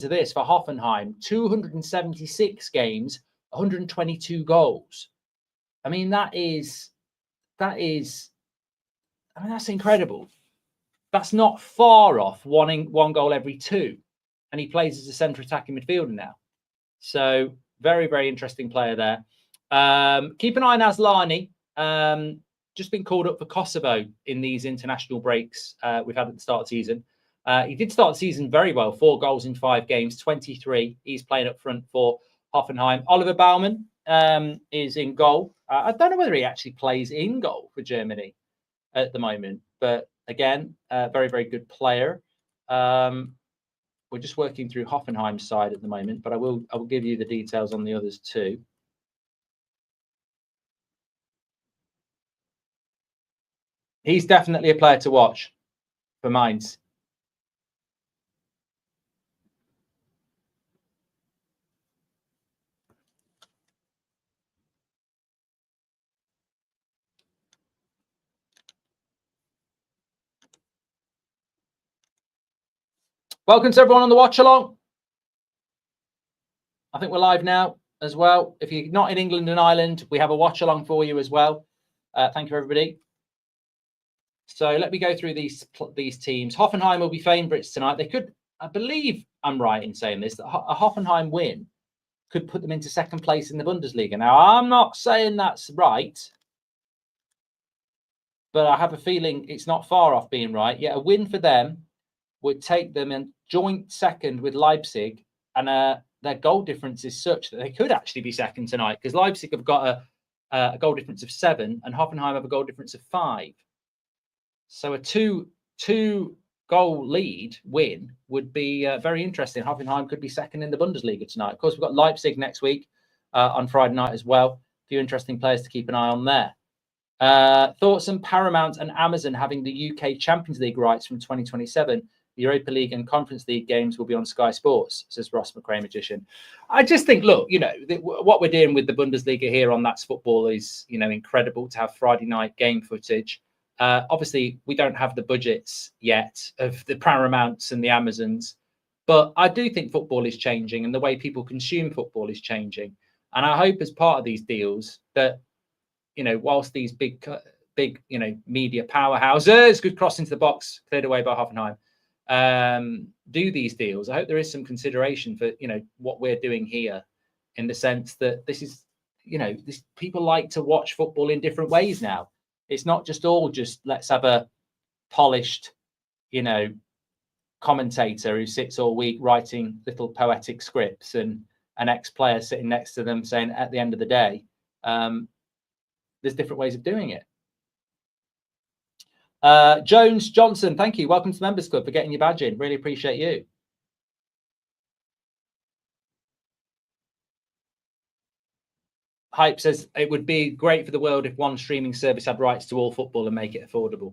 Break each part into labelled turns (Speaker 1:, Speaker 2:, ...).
Speaker 1: to this for Hoffenheim, 276 games, 122 goals. I mean, that's incredible. That's not far off one goal every two. And he plays as a centre attacking midfielder now. So very, very interesting player there. Keep an eye on Asllani. Just been called up for Kosovo in these international breaks we've had at the start of the season. He did start the season very well, 4 goals in 5 games, 23. He's playing up front for Hoffenheim. Oliver Baumann is in goal. I don't know whether he actually plays in goal for Germany at the moment, but again, very, very good player. We're just working through Hoffenheim's side at the moment, but I will give you the details on the others too. He's definitely a player to watch for Mainz. Welcome to everyone on the watch along. I think we're live now as well. If you're not in England and Ireland, we have a watch along for you as well. Thank you, everybody. So let me go through these teams. Hoffenheim will be favourites tonight. They could, I believe I'm right in saying this, that a Hoffenheim win could put them into second place in the Bundesliga. Now, I'm not saying that's right, but I have a feeling it's not far off being right. Yet a win for them would take them in joint second with Leipzig, and their goal difference is such that they could actually be second tonight, because Leipzig have got a goal difference of 7 and Hoffenheim have a goal difference of 5. So a two goal lead win would be very interesting. Hoffenheim could be second in the Bundesliga tonight. Of course, we've got Leipzig next week on Friday night as well. A few interesting players to keep an eye on there. Thoughts on Paramount and Amazon having the UK Champions League rights from 2027? The Europa League and Conference League games will be on Sky Sports, says Ross McRae Magician. I just think, look, what we're doing with the Bundesliga here on That's Football is, incredible to have Friday night game footage. Obviously, we don't have the budgets yet of the Paramounts and the Amazons, but I do think football is changing and the way people consume football is changing. And I hope as part of these deals that, whilst these big, media powerhouses, good cross into the box, cleared away by Hoffenheim, do these deals, I hope there is some consideration for, what we're doing here, in the sense that this is, people like to watch football in different ways now. It's not just let's have a polished, commentator who sits all week writing little poetic scripts and an ex-player sitting next to them saying at the end of the day, there's different ways of doing it. Jones Johnson, thank you. Welcome to the Members Club for getting your badge in. Really appreciate you. Hype says it would be great for the world if one streaming service had rights to all football and make it affordable.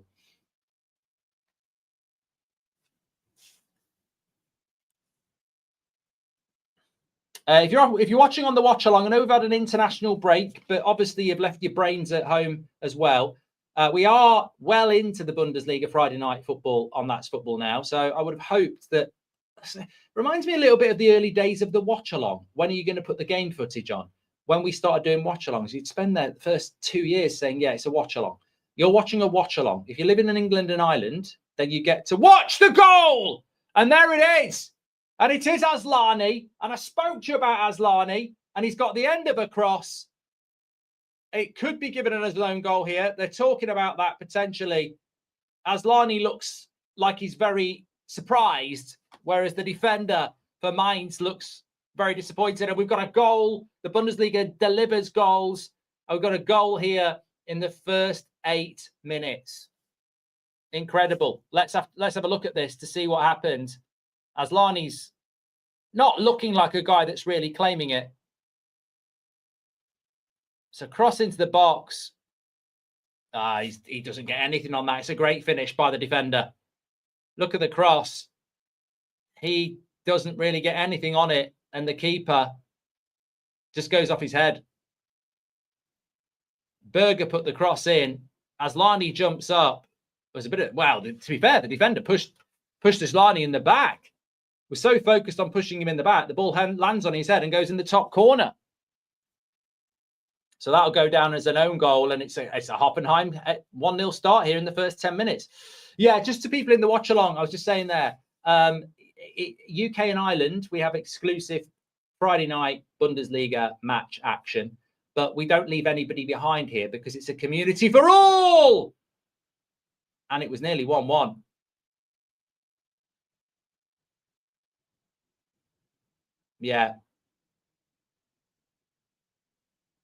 Speaker 1: If you're watching on the watch along, I know we've had an international break, but obviously you've left your brains at home as well. We are well into the Bundesliga Friday night football on That's Football now. So I would have hoped that, reminds me a little bit of the early days of the watch along. When are you going to put the game footage on? When we started doing watch-alongs, you'd spend the first 2 years saying, yeah, it's a watch-along. You're watching a watch-along. If you're living in England and Ireland, then you get to watch the goal. And there it is. And it is Asllani. And I spoke to you about Asllani. And he's got the end of a cross. It could be given as a lone goal here. They're talking about that potentially. Asllani looks like he's very surprised, whereas the defender for Mainz looks very disappointed. And we've got a goal. The Bundesliga delivers goals. We've got a goal here in the first 8 minutes. Incredible. Let's have a look at this to see what happened. Asllani's not looking like a guy that's really claiming it. So cross into the box. He doesn't get anything on that. It's a great finish by the defender. Look at the cross. He doesn't really get anything on it. And the keeper just goes off his head. Berger put the cross in. Asllani jumps up. It was a bit of, well, to be fair, the defender pushed Asllani in the back. was so focused on pushing him in the back, the ball lands on his head and goes in the top corner. So that'll go down as an own goal, and it's a Hoffenheim 1-0 start here in the first 10 minutes. Yeah, just to people in the watch along, I was just saying there, UK and Ireland, we have exclusive Friday night Bundesliga match action, but we don't leave anybody behind here because it's a community for all. And it was nearly 1-1. Yeah.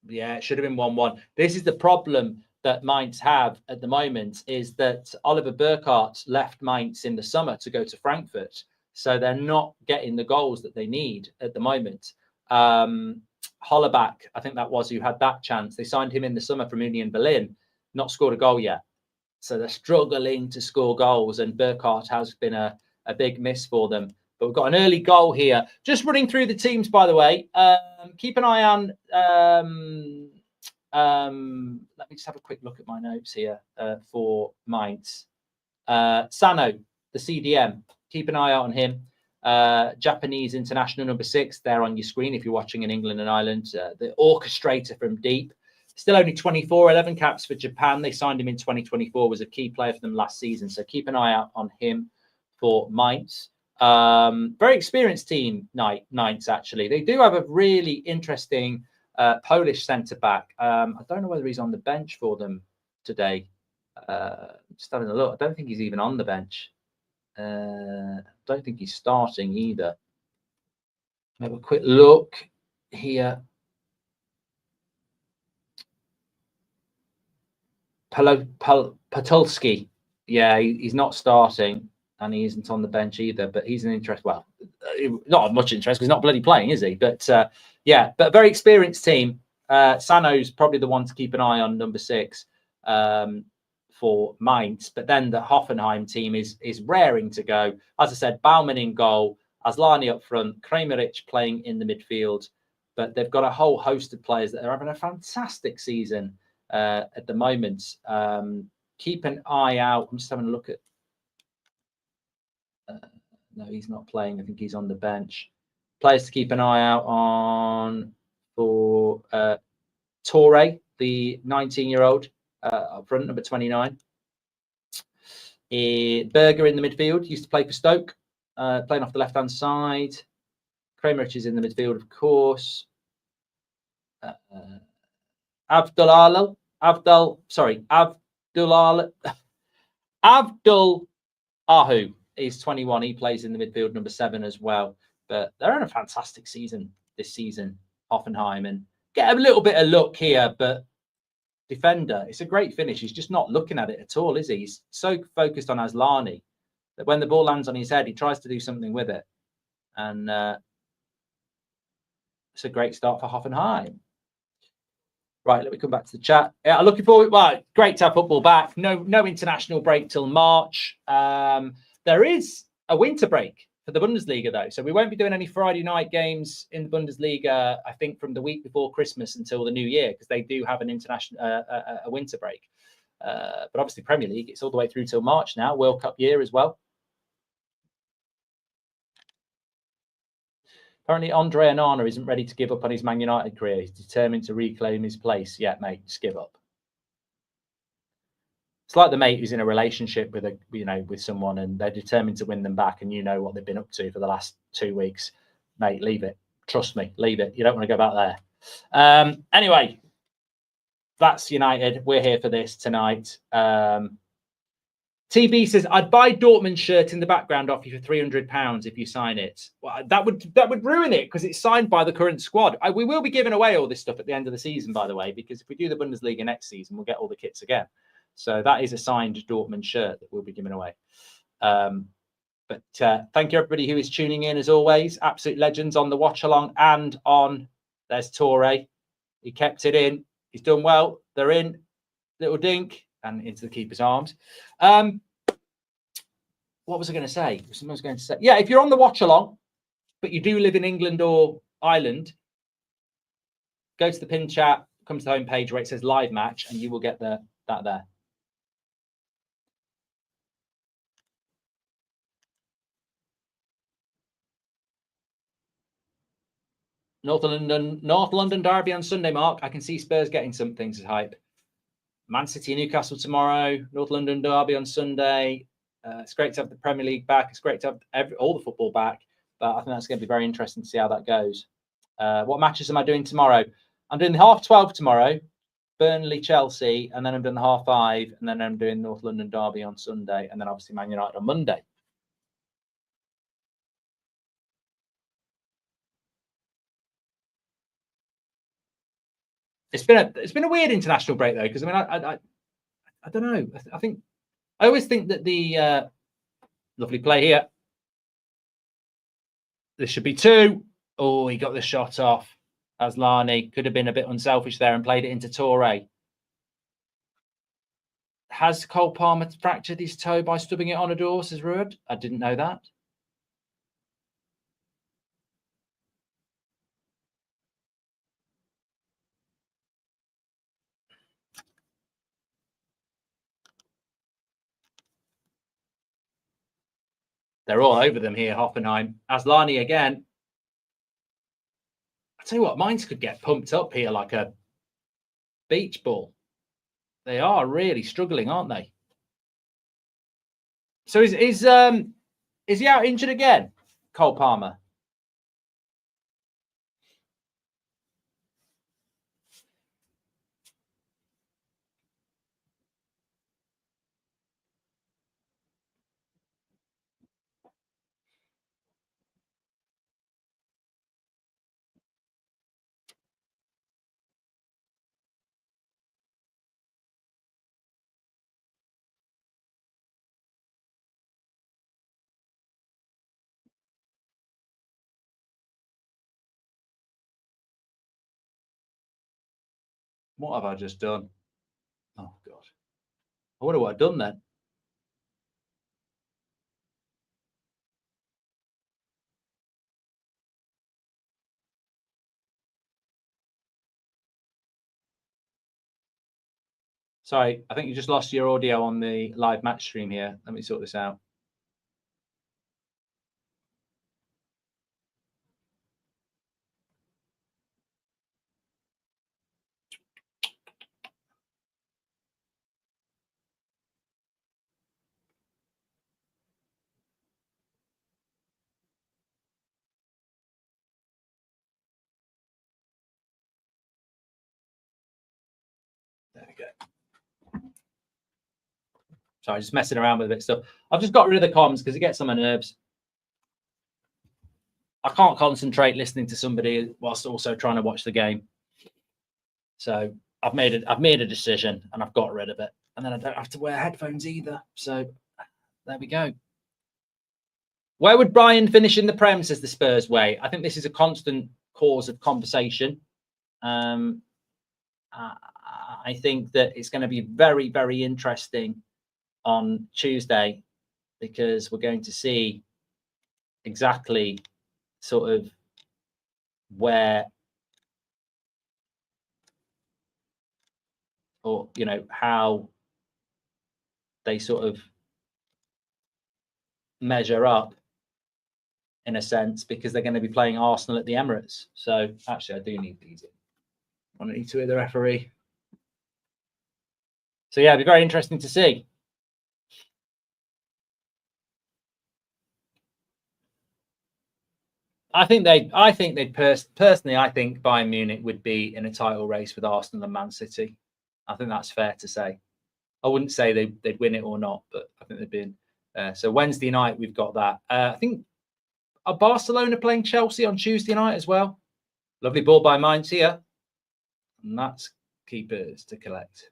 Speaker 1: Yeah, it should have been 1-1. This is the problem that Mainz have at the moment, is that Oliver Burkhardt left Mainz in the summer to go to Frankfurt. So they're not getting the goals that they need at the moment. Hollerbach, I think that was who had that chance. They signed him in the summer from Union Berlin, not scored a goal yet. So they're struggling to score goals, and Burkhardt has been a big miss for them. But we've got an early goal here. Just running through the teams, by the way. Keep an eye on... let me just have a quick look at my notes here for Mainz. Sano, the CDM. Keep an eye out on him. Japanese international number 6 there on your screen if you're watching in England and Ireland. The orchestrator from deep. Still only 24, 11 caps for Japan. They signed him in 2024, was a key player for them last season. So keep an eye out on him for Mainz. Very experienced team, Mainz, actually. They do have a really interesting Polish centre-back. I don't know whether he's on the bench for them today. Just having a look. I don't think he's even on the bench. Don't think he's starting either. Have a quick look here. Patulski. Yeah, he's not starting, and he isn't on the bench either, but he's an interest. Well, not much interest because he's not bloody playing, is he? But yeah, but a very experienced team. Sano's probably the one to keep an eye on, number 6 for Mainz. But then the Hoffenheim team is raring to go. As I said, Baumann in goal, Asllani up front, Kramerich playing in the midfield. But they've got a whole host of players that are having a fantastic season at the moment. Keep an eye out. I'm just having a look at... no, he's not playing. I think he's on the bench. Players to keep an eye out on for Torre, the 19-year-old up front, number 29. Berger in the midfield, used to play for Stoke, playing off the left-hand side. Kramerich is in the midfield, of course. Abdul Ahu is 21. He plays in the midfield, number 7 as well. But they're in a fantastic season this season, Hoffenheim, and get a little bit of luck here. But defender, it's a great finish. He's just not looking at it at all, is he? He's so focused on Asllani that when the ball lands on his head, he tries to do something with it. And it's a great start for Hoffenheim. Right, let me come back to the chat. Yeah, looking forward. Well, great to have football back. No international break till March. There is a winter break for the Bundesliga, though. So we won't be doing any Friday night games in the Bundesliga, I think, from the week before Christmas until the new year, because they do have an international a winter break. But obviously, Premier League, it's all the way through till March now, World Cup year as well. Apparently, Andre Onana isn't ready to give up on his Man United career. He's determined to reclaim his place. Yeah, mate, just give up. It's like the mate who's in a relationship with with someone, and they're determined to win them back, and you know what they've been up to for the last 2 weeks. Mate, leave it. Trust me, leave it. You don't want to go back there. Anyway, that's United. We're here for this tonight. TB says, I'd buy Dortmund's shirt in the background off you for £300 if you sign it. Well, that would ruin it because it's signed by the current squad. We will be giving away all this stuff at the end of the season, by the way, because if we do the Bundesliga next season, we'll get all the kits again. So that is a signed Dortmund shirt that we'll be giving away. But thank you, everybody who is tuning in, as always. Absolute legends on the watch along and on. There's Torre. He kept it in. He's done well. They're in. Little dink. And into the keeper's arms. What was I going to say? Someone was going to say, yeah, if you're on the watch along, but you do live in England or Ireland, go to the pin chat, come to the homepage where it says live match, and you will get that there. North London derby on Sunday, Mark. I can see Spurs getting something to hype. Man City, Newcastle tomorrow. North London derby on Sunday. It's great to have the Premier League back. It's great to have all the football back. But I think that's going to be very interesting to see how that goes. What matches am I doing tomorrow? I'm doing the 12:30 tomorrow. Burnley, Chelsea, and then I'm doing the 5:30, and then I'm doing North London derby on Sunday, and then obviously Man United on Monday. It's been a weird international break though, because I mean I don't know. I always think that the lovely play here. This should be 2. Oh, he got the shot off. Asllani could have been a bit unselfish there and played it into Toure. Has Cole Palmer fractured his toe by stubbing it on a door, says Ruud? I didn't know that. They're all over them here, Hoffenheim. Asllani again. I tell you what, Mainz could get pumped up here like a beach ball. They are really struggling, aren't they? So is he out injured again, Cole Palmer? What have I just done? Oh, God. I wonder what I've done then. Sorry, I think you just lost your audio on the live match stream here. Let me sort this out. There we go. Sorry, just messing around with a bit of stuff. I've just got rid of the comms because it gets on my nerves. I can't concentrate listening to somebody whilst also trying to watch the game. So I've made a decision and I've got rid of it. And then I don't have to wear headphones either. So there we go. Where would Brian finish in the Prem, says the Spurs way? I think this is a constant cause of conversation. I think that it's going to be very, very interesting on Tuesday because we're going to see exactly sort of where, or, you know, how they sort of measure up in a sense, because they're going to be playing Arsenal at the Emirates. So actually, I do need these in. I need to hear the referee. So yeah, it'd be very interesting to see. I think personally, I think Bayern Munich would be in a title race with Arsenal and Man City. I think that's fair to say. I wouldn't say they'd win it or not, but I think they'd be in. So Wednesday night, we've got that. I think are Barcelona playing Chelsea on Tuesday night as well? Lovely ball by Mainz here. And that's keepers to collect.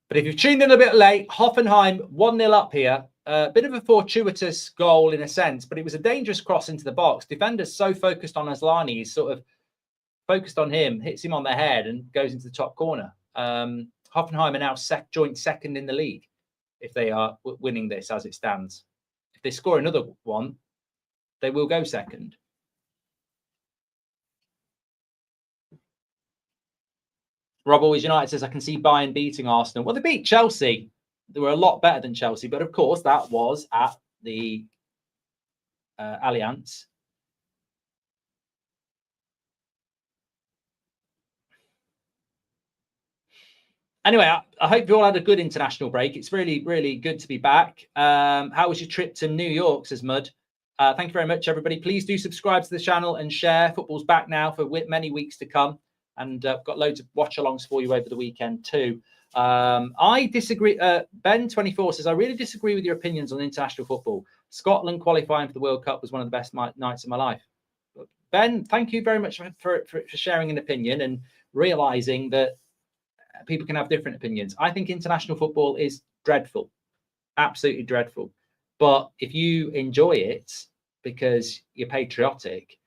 Speaker 1: But if you've tuned in a bit late, Hoffenheim 1-0 up here. A bit of a fortuitous goal in a sense, but it was a dangerous cross into the box. Defenders so focused on Asllani, he's sort of focused on him, hits him on the head and goes into the top corner. Hoffenheim are now joint second in the league if they are winning this as it stands. If they score another one, they will go second. Rob Always United says, I can see Bayern beating Arsenal. Well, they beat Chelsea. They were a lot better than Chelsea, but of course that was at the Allianz. Anyway, I hope you all had a good international break. It's really, really good to be back. How was your trip to New York, says Mud? Thank you very much, everybody. Please do subscribe to the channel and share. Football's back now for many weeks to come. And I've got loads of watch-alongs for you over the weekend too. I disagree. Ben24 says, I really disagree with your opinions on international football. Scotland qualifying for the World Cup was one of the best nights of my life. Ben, thank you very much for sharing an opinion and realising that people can have different opinions. I think international football is dreadful, absolutely dreadful. But if you enjoy it because you're patriotic,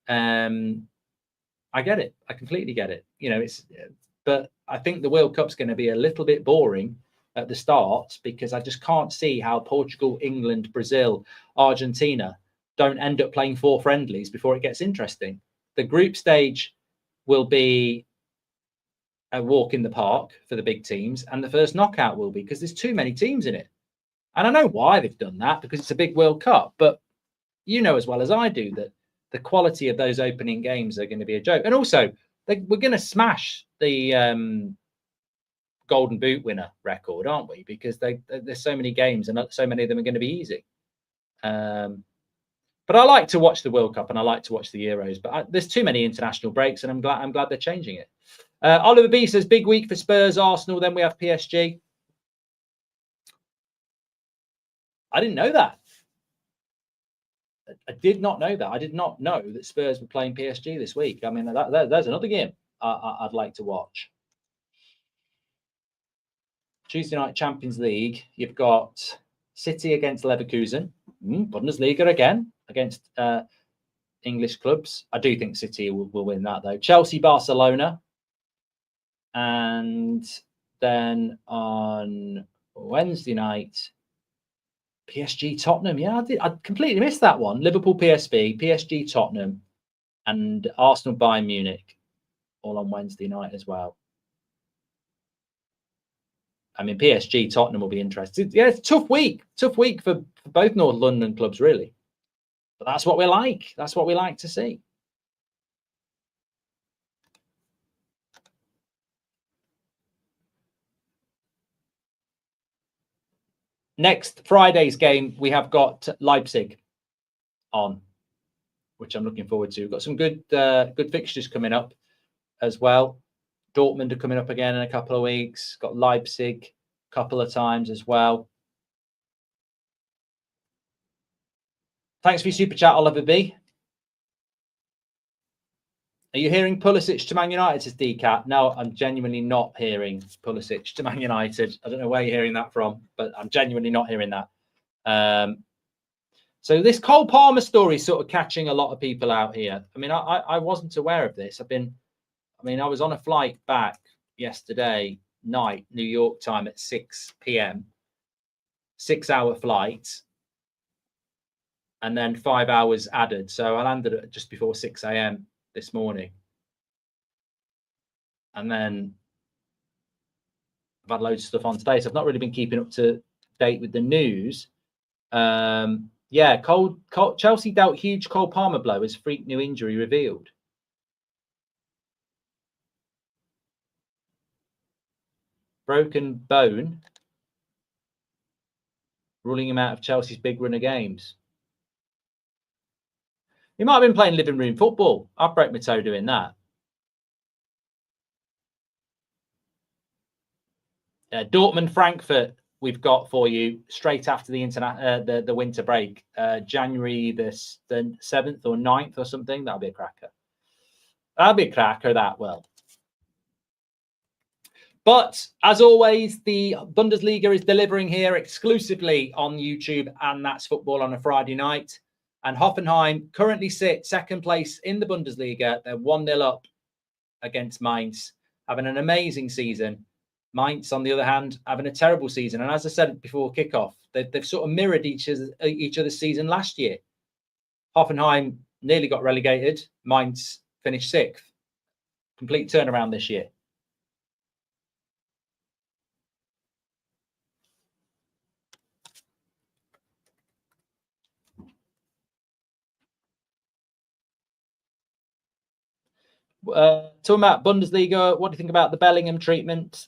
Speaker 1: I get it. I completely get it. You know, but I think the World Cup's going to be a little bit boring at the start because I just can't see how Portugal, England, Brazil, Argentina don't end up playing 4 friendlies before it gets interesting. The group stage will be a walk in the park for the big teams, and the first knockout will be because there's too many teams in it. And I know why they've done that, because it's a big World Cup, but you know as well as I do that the quality of those opening games are going to be a joke. And also, we're going to smash the Golden Boot winner record, aren't we? Because there's so many games and so many of them are going to be easy. But I like to watch the World Cup and I like to watch the Euros, but there's too many international breaks, and I'm glad they're changing it. Oliver B says, big week for Spurs, Arsenal, then we have PSG. I didn't know that. I did not know that. I did not know that Spurs were playing PSG this week. I mean, there's another game I'd like to watch. Tuesday night Champions League, you've got City against Leverkusen, Bundesliga again against English clubs. I do think City will win that, though. Chelsea, Barcelona. And then on Wednesday night, PSG, Tottenham. Yeah, I completely missed that one. Liverpool, PSV, PSG, Tottenham, and Arsenal, Bayern Munich, all on Wednesday night as well. I mean, PSG, Tottenham will be interested. Yeah, it's a tough week for both North London clubs, really. But that's what we like. That's what we like to see. Next Friday's game, we have got Leipzig on, which I'm looking forward to. We've got some good fixtures coming up as well. Dortmund are coming up again in a couple of weeks. Got Leipzig a couple of times as well. Thanks for your super chat, Oliver B. Are you hearing Pulisic to Man United, says DCAT? No, I'm genuinely not hearing Pulisic to Man United. I don't know where you're hearing that from, but I'm genuinely not hearing that. So this Cole Palmer story is sort of catching a lot of people out here. I mean, I wasn't aware of this. I was on a flight back yesterday night, New York time at 6 p.m., 6-hour flight, and then 5 hours added. So I landed at just before 6 a.m. this morning. And then I've had loads of stuff on today. So I've not really been keeping up to date with the news. Yeah, Chelsea dealt huge Cole Palmer blow as freak new injury revealed. Broken bone, ruling him out of Chelsea's big run of games. He might have been playing living room football. I'd break my toe doing that. Dortmund, Frankfurt, we've got for you straight after the winter break, January the 7th or 9th or something. That'll be a cracker. That'll be a cracker, that will. But as always, the Bundesliga is delivering here exclusively on YouTube, and that's football on a Friday night. And Hoffenheim currently sit second place in the Bundesliga. They're 1-0 up against Mainz, having an amazing season. Mainz, on the other hand, having a terrible season. And as I said before kickoff, they've sort of mirrored each other's season last year. Hoffenheim nearly got relegated. Mainz finished 6th. Complete turnaround this year. Talking about Bundesliga, what do you think about the Bellingham treatment?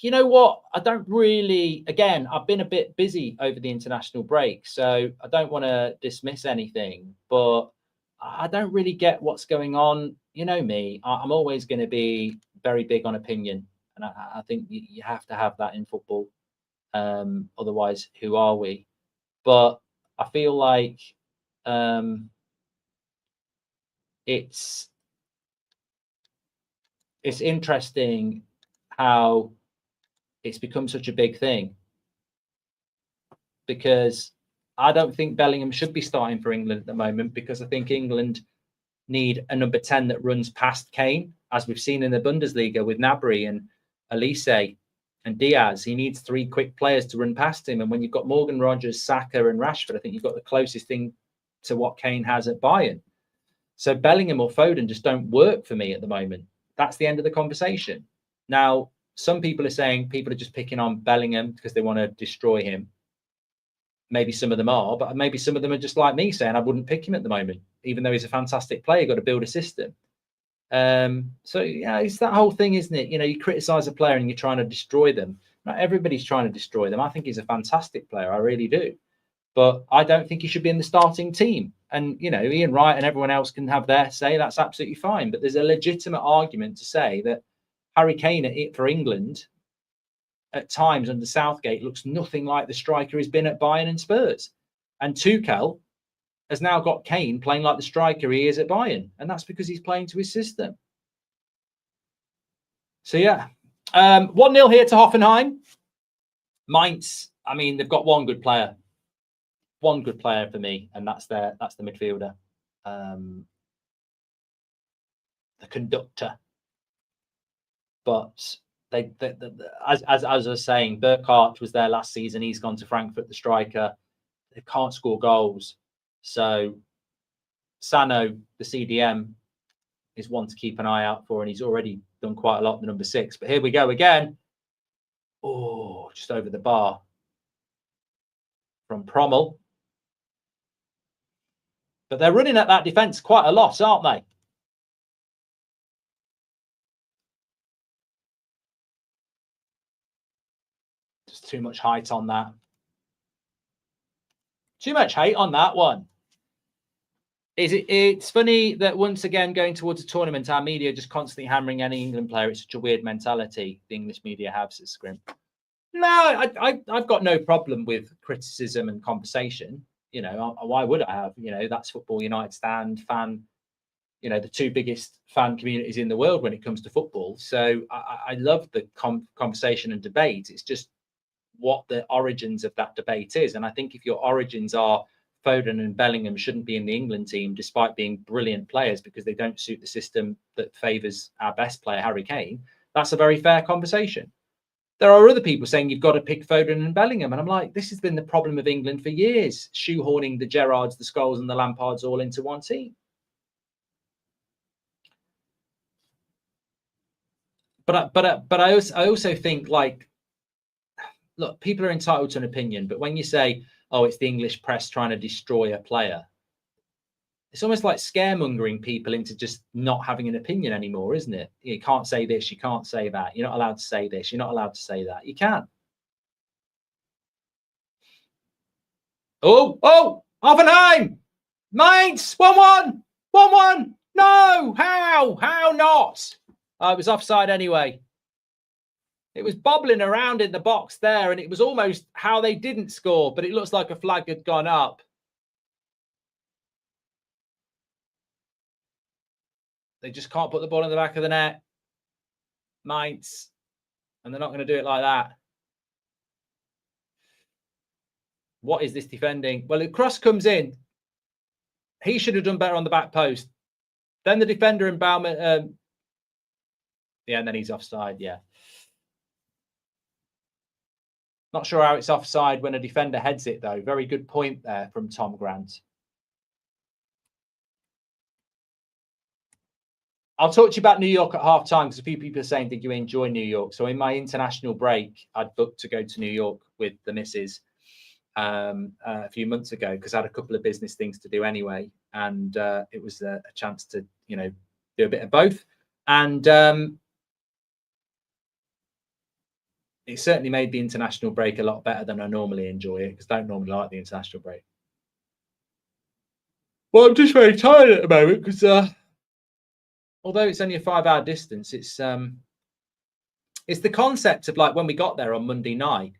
Speaker 1: you know what? I don't really, again, I've been a bit busy over the international break, so I don't want to dismiss anything, but I don't really get what's going on. You know me, I'm always going to be very big on opinion. And I think you have to have that in football. Otherwise, who are we? But I feel like it's interesting how it's become such a big thing, because I don't think Bellingham should be starting for England at the moment, because I think England need a number 10 that runs past Kane, as we've seen in the Bundesliga with Gnabry and Elise and Diaz. He needs 3 quick players to run past him. And when you've got Morgan Rogers, Saka and Rashford, I think you've got the closest thing to what Kane has at Bayern. So Bellingham or Foden just don't work for me at the moment. That's the end of the conversation. Now, some people are saying people are just picking on Bellingham because they want to destroy him. Maybe some of them are, but maybe some of them are just like me, saying I wouldn't pick him at the moment, even though he's a fantastic player. You've got to build a system. So yeah, it's that whole thing, isn't it? You know, you criticize a player and you're trying to destroy them. Not everybody's trying to destroy them. I think he's a fantastic player. I really do. But I don't think he should be in the starting team. And, you know, Ian Wright and everyone else can have their say. That's absolutely fine. But there's a legitimate argument to say that Harry Kane for England at times under Southgate looks nothing like the striker he's been at Bayern and Spurs. And Tuchel has now got Kane playing like the striker he is at Bayern. And that's because he's playing to his system. So, yeah. 1-0 here to Hoffenheim. Mainz, I mean, they've got one good player. One good player for me, and that's the midfielder. The conductor. But as I was saying, Burkhardt was there last season. He's gone to Frankfurt, the striker. They can't score goals. So Sano, the CDM, is one to keep an eye out for, and he's already done quite a lot, the number 6. But here we go again. Oh, just over the bar from Prommel. But they're running at that defence quite a lot, aren't they? Just too much height on that. Too much height on that one. It's funny that once again, going towards a tournament, our media just constantly hammering any England player. It's such a weird mentality the English media have, says Scrim. No, I've got no problem with criticism and conversation. You know, why would I have? You know, that's Football United stand, fan, you know, the 2 biggest fan communities in the world when it comes to football. So I love the conversation and debate. It's just what the origins of that debate is. And I think if your origins are Foden and Bellingham shouldn't be in the England team, despite being brilliant players, because they don't suit the system that favours our best player, Harry Kane, that's a very fair conversation. There are other people saying you've got to pick Foden and Bellingham. And I'm like, this has been the problem of England for years, shoehorning the Gerrards, the Scholes and the Lampards all into one team. But I also think, like, look, people are entitled to an opinion. But when you say, oh, it's the English press trying to destroy a player, it's almost like scaremongering people into just not having an opinion anymore, isn't it? You can't say this, you can't say that. You're not allowed to say this, you're not allowed to say that. You can. Oh, Hoffenheim! Mainz! 1-1! 1-1! No! How not? It was offside anyway. It was bobbling around in the box there, and it was almost how they didn't score, but it looks like a flag had gone up. They just can't put the ball in the back of the net. Mainz. And they're not going to do it like that. What is this defending? Well, the cross comes in. He should have done better on the back post. Then the defender and Baumann. Yeah, and then he's offside. Yeah. Not sure how it's offside when a defender heads it, though. Very good point there from Tom Grant. I'll talk to you about New York at half time, because a few people are saying, did you enjoy New York? So in my international break, I'd booked to go to New York with the missus a few months ago, because I had a couple of business things to do anyway. And it was a chance to, you know, do a bit of both. And it certainly made the international break a lot better than I normally enjoy it, because I don't normally like the international break. Well, I'm just very tired at the moment because although it's only a 5-hour distance, it's the concept of like when we got there on Monday night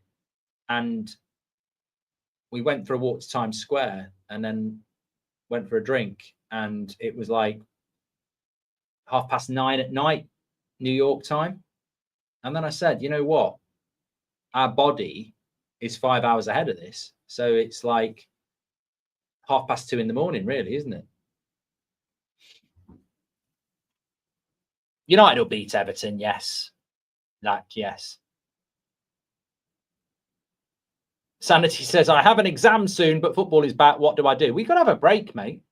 Speaker 1: and we went for a walk to Times Square and then went for a drink, and it was like 9:30 at night, New York time. And then I said, you know what? Our body is 5 hours ahead of this. So it's like 2:30 in the morning, really, isn't it? United will beat Everton, yes. Yes. Sanity says, I have an exam soon, but football is back. What do I do? We've got to have a break, mate.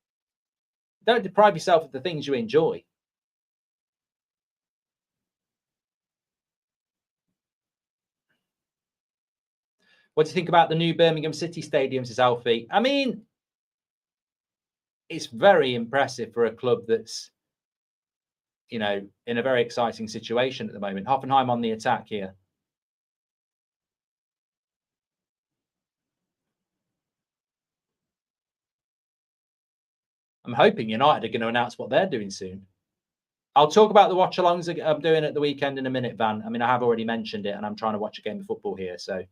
Speaker 1: Don't deprive yourself of the things you enjoy. What do you think about the new Birmingham City Stadium, says Alfie? I mean, it's very impressive for a club that's, you know, in a very exciting situation at the moment. Hoffenheim on the attack here. I'm hoping United are going to announce what they're doing soon. I'll talk about the watch-alongs I'm doing at the weekend in a minute, Van. I mean, I have already mentioned it, and I'm trying to watch a game of football here. So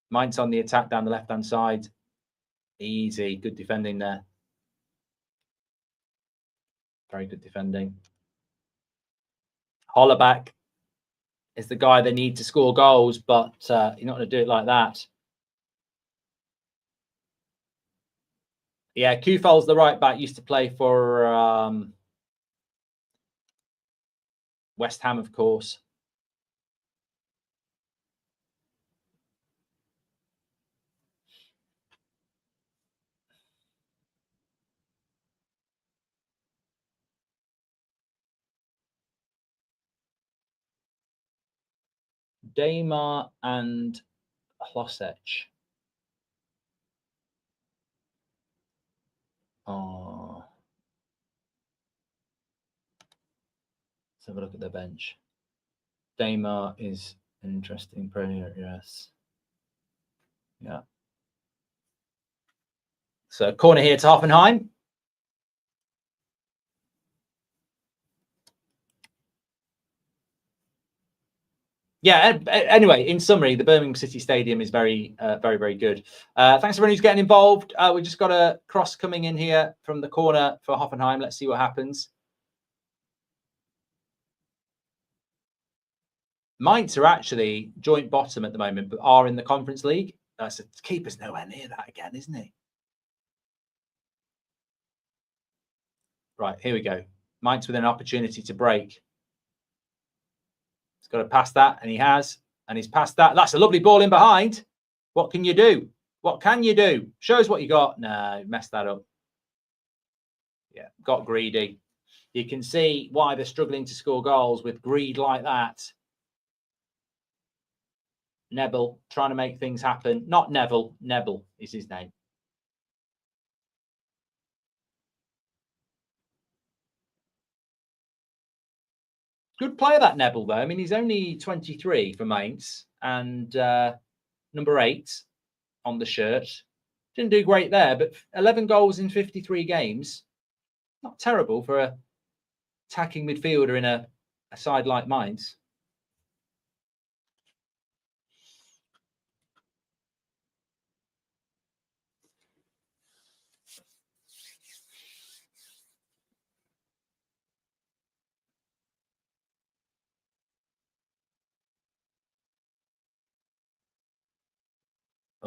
Speaker 1: Mainz on the attack down the left-hand side. Easy. Good defending there. Very good defending. Hollerback is the guy they need to score goals, but you're not going to do it like that. Yeah, Kufel's the right back. Used to play for West Ham, of course. Damar and Hlosech. Oh. Let's have a look at the bench. Damar is an interesting player, yes. Yeah. So corner here to Hoffenheim. Yeah, anyway, in summary, the Birmingham City Stadium is very, very good. Thanks everyone who's getting involved. We just got a cross coming in here from the corner for Hoffenheim. Let's see what happens. Mainz are actually joint bottom at the moment, but are in the Conference League. So the keeper's nowhere near that again, isn't he? Right, here we go. Mainz with an opportunity to break. He's got to pass that, and he has. And he's passed that. That's a lovely ball in behind. What can you do? What can you do? Show us what you got. No, messed that up. Yeah, got greedy. You can see why they're struggling to score goals with greed like that. Nebel trying to make things happen. Not Neville. Nebel is his name. Good player, that Nebel, though. I mean, he's only 23 for Mainz and number 8 on the shirt. Didn't do great there, but 11 goals in 53 games. Not terrible for a attacking midfielder in a side like Mainz.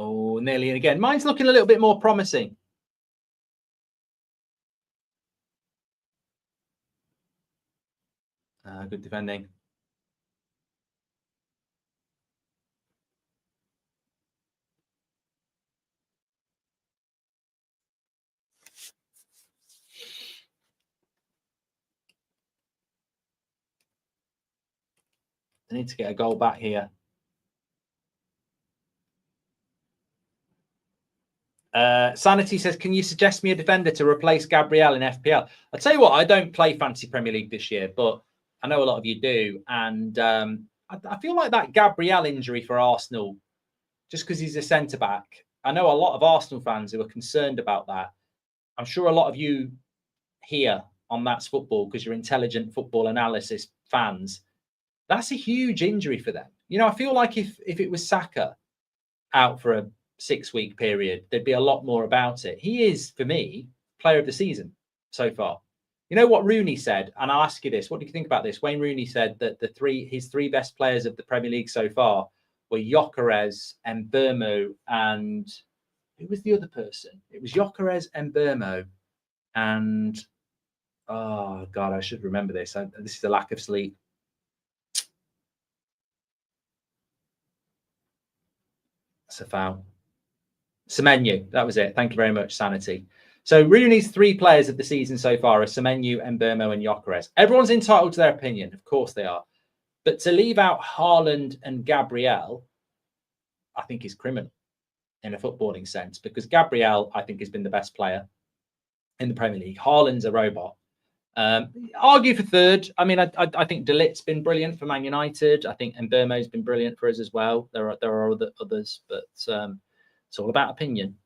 Speaker 1: Oh, nearly in again. Mine's looking a little bit more promising. Good defending. They need to get a goal back here. Sanity says, can you suggest me a defender to replace Gabriel in FPL? I'll tell you what, I don't play Fantasy Premier League this year, but I know a lot of you do. And I feel like that Gabriel injury for Arsenal, just because he's a centre-back, I know a lot of Arsenal fans who are concerned about that. I'm sure a lot of you here on That's Football, because you're intelligent football analysis fans, that's a huge injury for them. You know, I feel like if it was Saka out for a 6-week period, there'd be a lot more about it. He is, for me, player of the season so far. You know what Rooney said, and I'll ask you this: what do you think about this? Wayne Rooney said that his three best players of the Premier League so far were Gyökeres, Mbeumo, and who was the other person? It was Gyökeres, Mbeumo, and oh God, I should remember this. This is a lack of sleep. That's a foul. Semenyo, that was it. Thank you very much, Sanity. So Rooney's 3 players of the season so far are Semenyo, Mbeumo, and Gyökeres. Everyone's entitled to their opinion, of course they are. But to leave out Haaland and Gabriel, I think is criminal in a footballing sense, because Gabriel, I think, has been the best player in the Premier League. Haaland's a robot. Argue for third. I mean, I think De Ligt's been brilliant for Man United. I think Mbeumo's been brilliant for us as well. There are others, but it's all about opinion.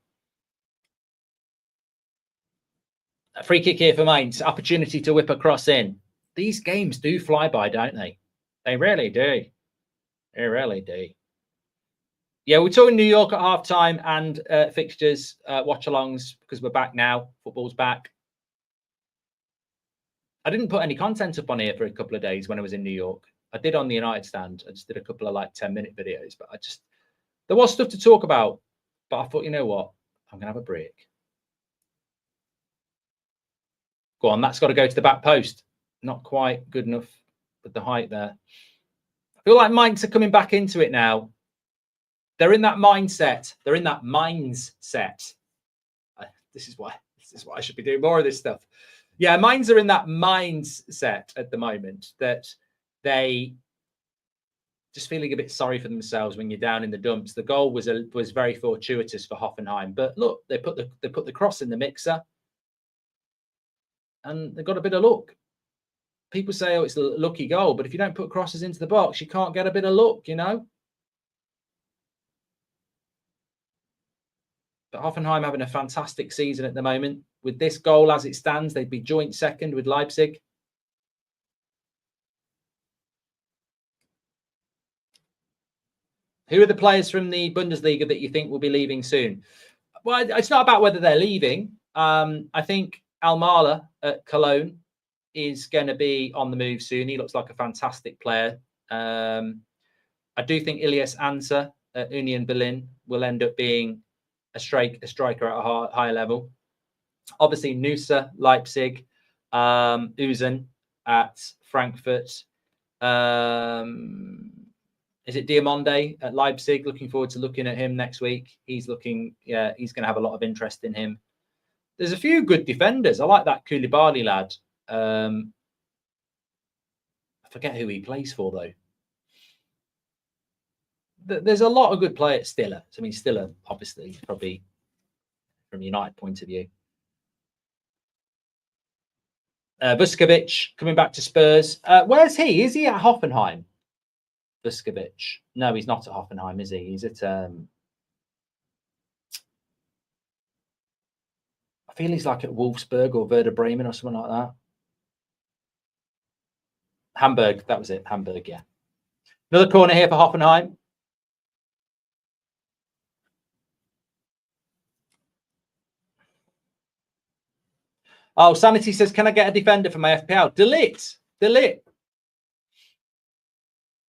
Speaker 1: A free kick here for Mainz. Opportunity to whip a cross in. These games do fly by, don't they? They really do. They really do. Yeah, we're talking New York at halftime and fixtures, watch-alongs, because we're back now. Football's back. I didn't put any content up on here for a couple of days when I was in New York. I did on the United stand. I just did a couple of like 10-minute videos, but there was stuff to talk about. But I thought, you know what? I'm going to have a break. Go on, that's got to go to the back post. Not quite good enough with the height there. I feel like Mainz are coming back into it now. They're in that mindset. They're in that mindset. This is why I should be doing more of this stuff. Yeah, Mainz are in that mindset at the moment that they just feeling a bit sorry for themselves when you're down in the dumps. The goal was very fortuitous for Hoffenheim, but look, they put the cross in the mixer, and they got a bit of luck. People say, oh, it's a lucky goal, but if you don't put crosses into the box, you can't get a bit of luck, you know. But Hoffenheim having a fantastic season at the moment. With this goal as it stands, they'd be joint second with Leipzig. Who are the players from the Bundesliga that you think will be leaving soon? Well, it's not about whether they're leaving. I think Almala at Cologne is going to be on the move soon. He looks like a fantastic player. I do think Ilias Ansa at Union Berlin will end up being a striker at a higher level. Obviously, Nusa, Leipzig, Uzen at Frankfurt. Is it Diamonde at Leipzig? Looking forward to looking at him next week. He's going to have a lot of interest in him. There's a few good defenders. I like that Koulibaly lad. I forget who he plays for, though. There's a lot of good players. Stiller. I mean, Stiller, obviously, probably from United point of view. Vuskovic coming back to Spurs. Where's he? Is he at Hoffenheim? Vuskovic. No, he's not at Hoffenheim, is he? He's at... I feel he's like at Wolfsburg or Werder Bremen or something like that. Hamburg, that was it. Hamburg, yeah. Another corner here for Hoffenheim. Oh, Sanity says, can I get a defender for my FPL? De Ligt.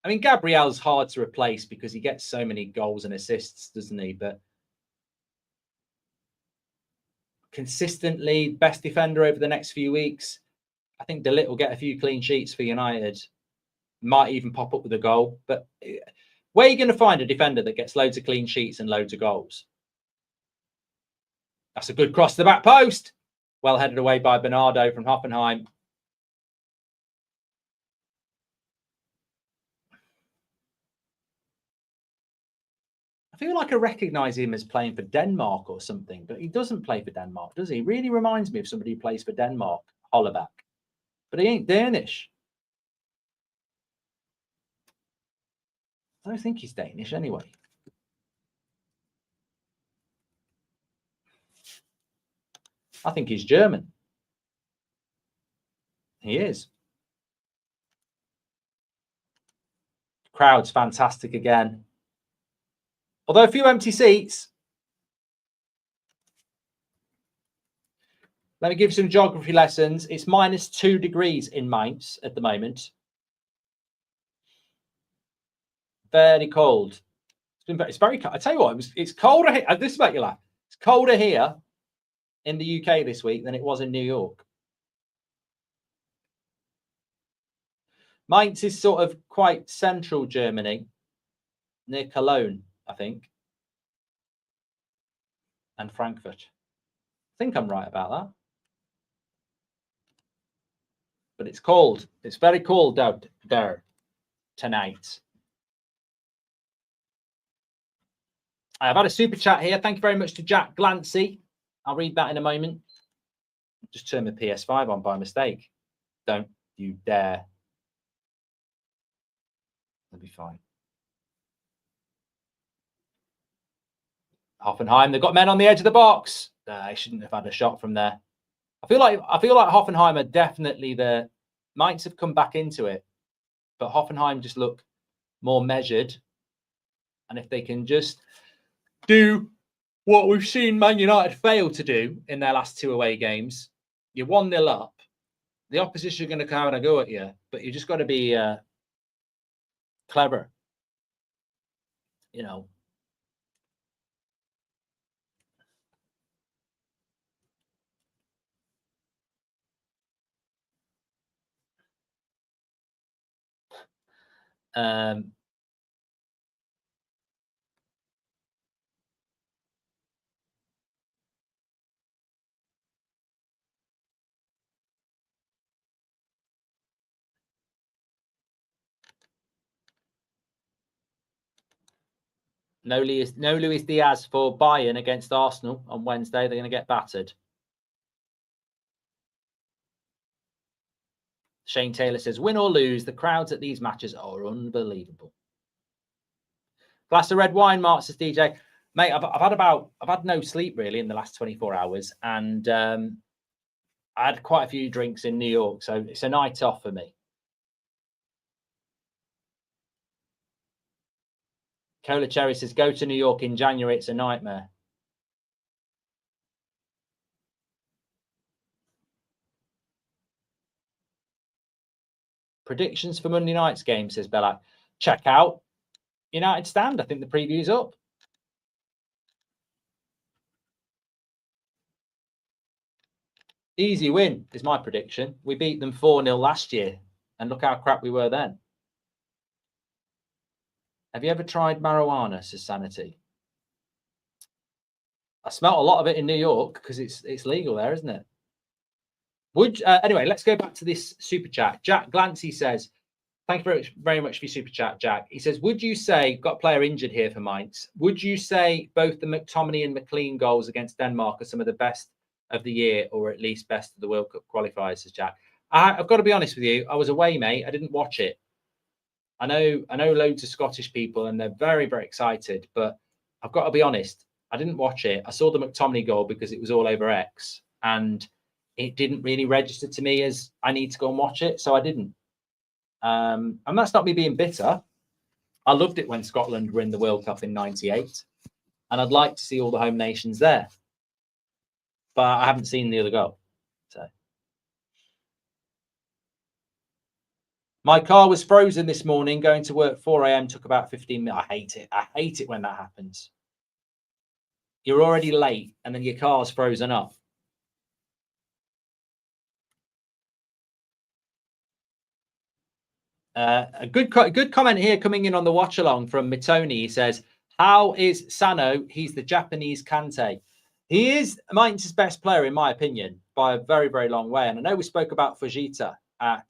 Speaker 1: I mean, Gabriel's hard to replace because he gets so many goals and assists, doesn't he? But consistently, best defender over the next few weeks. I think De Ligt will get a few clean sheets for United. Might even pop up with a goal. But where are you going to find a defender that gets loads of clean sheets and loads of goals? That's a good cross to the back post. Well headed away by Bernardo from Hoffenheim. I feel like I recognise him as playing for Denmark or something, but he doesn't play for Denmark, does he? He really reminds me of somebody who plays for Denmark, Holleback. But he ain't Danish. I don't think he's Danish anyway. I think he's German. He is. Crowd's fantastic again. Although a few empty seats. Let me give you some geography lessons. It's -2 degrees in Mainz at the moment. Very cold. It's very cold. I tell you what, it's colder here. This is about your laugh. It's colder here in the UK this week than it was in New York. Mainz is sort of quite central Germany, near Cologne, I think, and Frankfurt. I think I'm right about that. But it's cold. It's very cold out there tonight. I've had a super chat here. Thank you very much to Jack Glancy. I'll read that in a moment. Just turn my PS5 on by mistake. Don't you dare. That'll be fine. Hoffenheim, they've got men on the edge of the box. They shouldn't have had a shot from there. I feel like Hoffenheim are definitely the Mainz have come back into it, but Hoffenheim just look more measured. And if they can just do what we've seen Man United fail to do in their last 2 away games, you're 1-0 up. The opposition are going to come and go at you, but you just got to be clever, you know. No Luis Diaz for Bayern against Arsenal on Wednesday. They're going to get battered. Shane Taylor says, win or lose, the crowds at these matches are unbelievable. Glass of red wine, Mark, says DJ. Mate, I've had no sleep really in the last 24 hours. And I had quite a few drinks in New York. So it's a night off for me. Cola Cherry says, go to New York in January. It's a nightmare. Predictions for Monday night's game, says Bella. Check out United Stand. I think the preview's up. Easy win is my prediction. We beat them 4-0 last year. And look how crap we were then. Have you ever tried marijuana, says Sanity? I smelt a lot of it in New York because it's legal there, isn't it? Anyway, let's go back to this super chat. Jack Glancy says, thank you very much for your super chat, Jack. He says, would you say, got a player injured here for Mainz, would you say both the McTominay and McLean goals against Denmark are some of the best of the year, or at least best of the World Cup qualifiers, says Jack? I've got to be honest with you. I was away, mate. I didn't watch it. I know loads of Scottish people and they're very, very excited, but I've got to be honest. I didn't watch it. I saw the McTominay goal because it was all over X and it didn't really register to me as I need to go and watch it. So I didn't. And that's not me being bitter. I loved it when Scotland were in the World Cup in '98 and I'd like to see all the home nations there, but I haven't seen the other goal. So my car was frozen this morning going to work 4 a.m. took about 15 minutes. I hate it. I hate it when that happens. You're already late and then your car's frozen up. A good comment here coming in on the watch along from Mitoni. He says, how is Sano? He's the Japanese Kante. He is Mainz's best player, in my opinion, by a very, very long way. And I know we spoke about Fujita at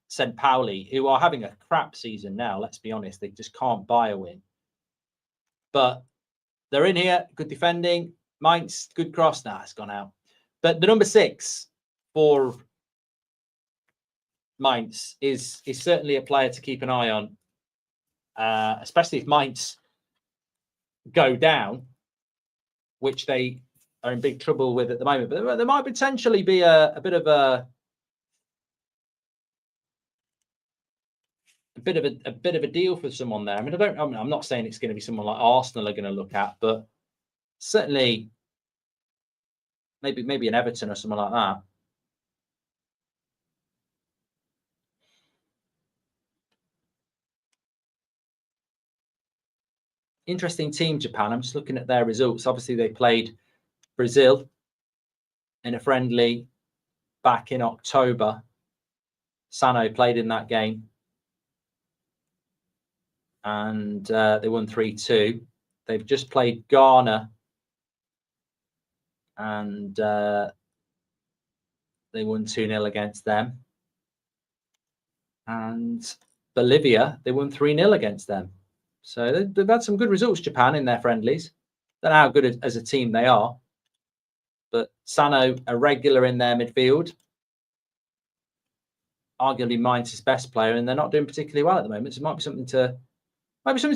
Speaker 1: St. Pauli, who are having a crap season now. Let's be honest. They just can't buy a win. But they're in here. Good defending. Mainz, good cross. Nah, it's gone out. But the number 6 for Mainz is certainly a player to keep an eye on, especially if Mainz go down, which they are in big trouble with at the moment. But there might potentially be a bit of a deal for someone there. I mean, I'm not saying it's going to be someone like Arsenal are going to look at, but certainly maybe an Everton or someone like that. Interesting team, Japan. I'm just looking at their results. Obviously, they played Brazil in a friendly back in October. Sano played in that game, and they won 3-2. They've just played Ghana, and they won 2-0 against them. And Bolivia, they won 3-0 against them. So they've had some good results, Japan, in their friendlies. Don't know how good as a team they are, but Sano, a regular in their midfield, arguably Mainz's best player, and they're not doing particularly well at the moment. So it might be something to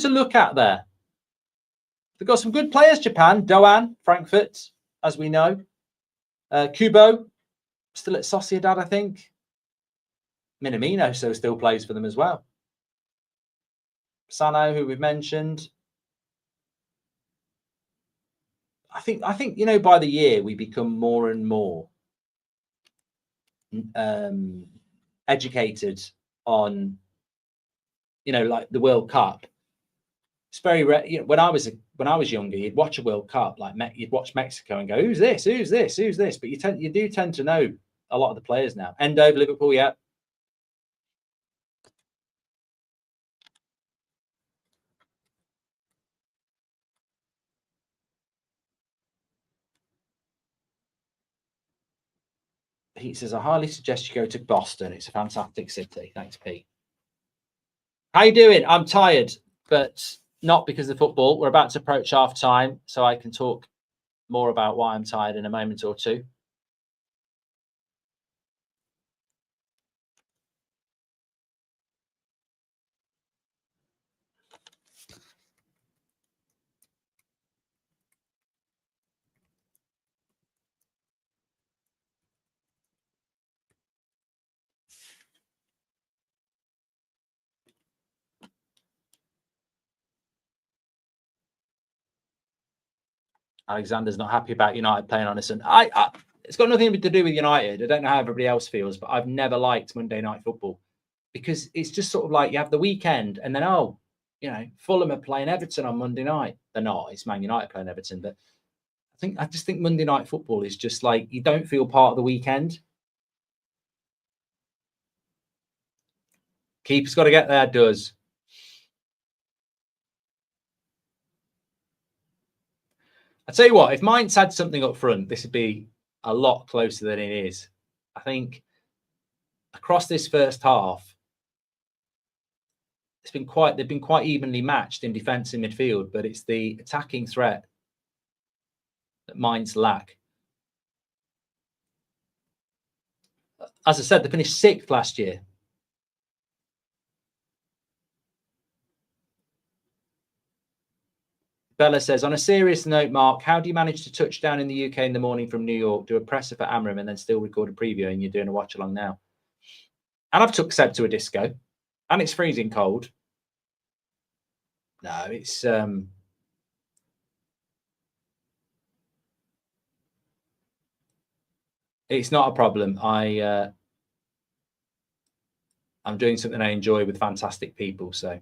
Speaker 1: look at there. They've got some good players, Japan. Doan, Frankfurt, as we know. Kubo, still at Sociedad, I think. Minamino still plays for them as well. Sano, who we've mentioned. I think by the year we become more and more educated on like the World Cup. It's very rare. When I was younger, you'd watch a World Cup, like you'd watch Mexico and go, who's this? But you do tend to know a lot of the players now. Endo, Liverpool, yeah. He says, I highly suggest you go to Boston. It's a fantastic city. Thanks, Pete. How you doing? I'm tired, but not because of football. We're about to approach half time, so I can talk more about why I'm tired in a moment or two. Alexander's not happy about United playing on a Sunday. It's got nothing to do with United. I don't know how everybody else feels, but I've never liked Monday night football because it's just sort of like you have the weekend and then, Fulham are playing Everton on Monday night. They're not. It's Man United playing Everton. But I just think Monday night football is just like you don't feel part of the weekend. Keeper's got to get there, does. I tell you what, if Mainz had something up front, this would be a lot closer than it is. I think across this first half, they've been quite evenly matched in defence and midfield, but it's the attacking threat that Mainz lack. As I said, they finished 6th last year. Bella says, on a serious note, Mark, how do you manage to touch down in the UK in the morning from New York, do a presser for Amram, and then still record a preview, and you're doing a watch along now? And I've took Seb to a disco, and it's freezing cold. No, it's not a problem. I'm doing something I enjoy with fantastic people, so.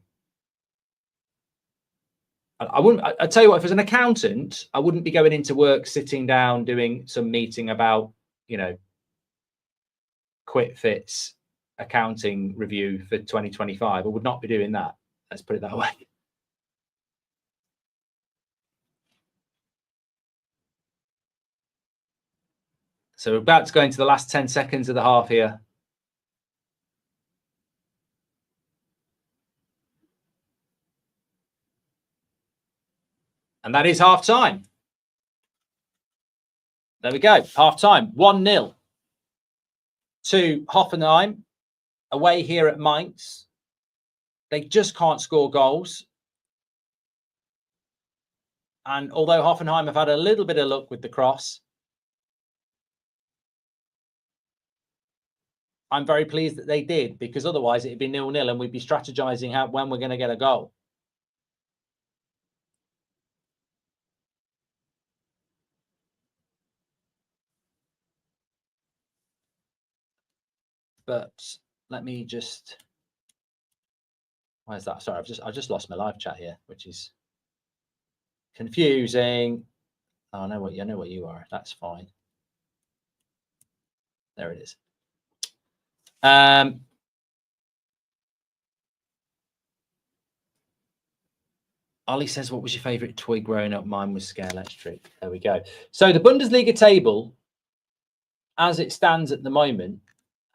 Speaker 1: I tell you what, if as an accountant, I wouldn't be going into work, sitting down, doing some meeting about, Quit Fit's accounting review for 2025. I would not be doing that. Let's put it that way. So we're about to go into the last 10 seconds of the half here. And that is half time. There we go. Half time. 1-0 to Hoffenheim. away here at Mainz. They just can't score goals. And although Hoffenheim have had a little bit of luck with the cross, I'm very pleased that they did, because otherwise it'd be 0-0 and we'd be strategizing when we're going to get a goal. But let me just... Where's that? Sorry, I've just lost my live chat here, which is confusing. Oh, I know what you are. That's fine. There it is. Ollie says, what was your favourite toy growing up? Mine was Scare Electric. There we go. So the Bundesliga table, as it stands at the moment,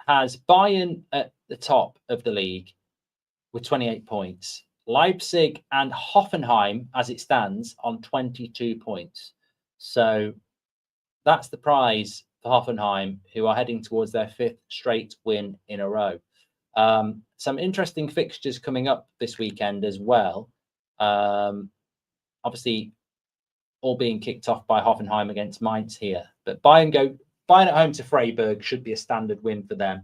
Speaker 1: has Bayern at the top of the league with 28 points. Leipzig and Hoffenheim, as it stands, on 22 points. So that's the prize for Hoffenheim, who are heading towards their 5th straight win in a row. Some interesting fixtures coming up this weekend as well. Obviously, all being kicked off by Hoffenheim against Mainz here. But Bayern at home to Freiburg should be a standard win for them.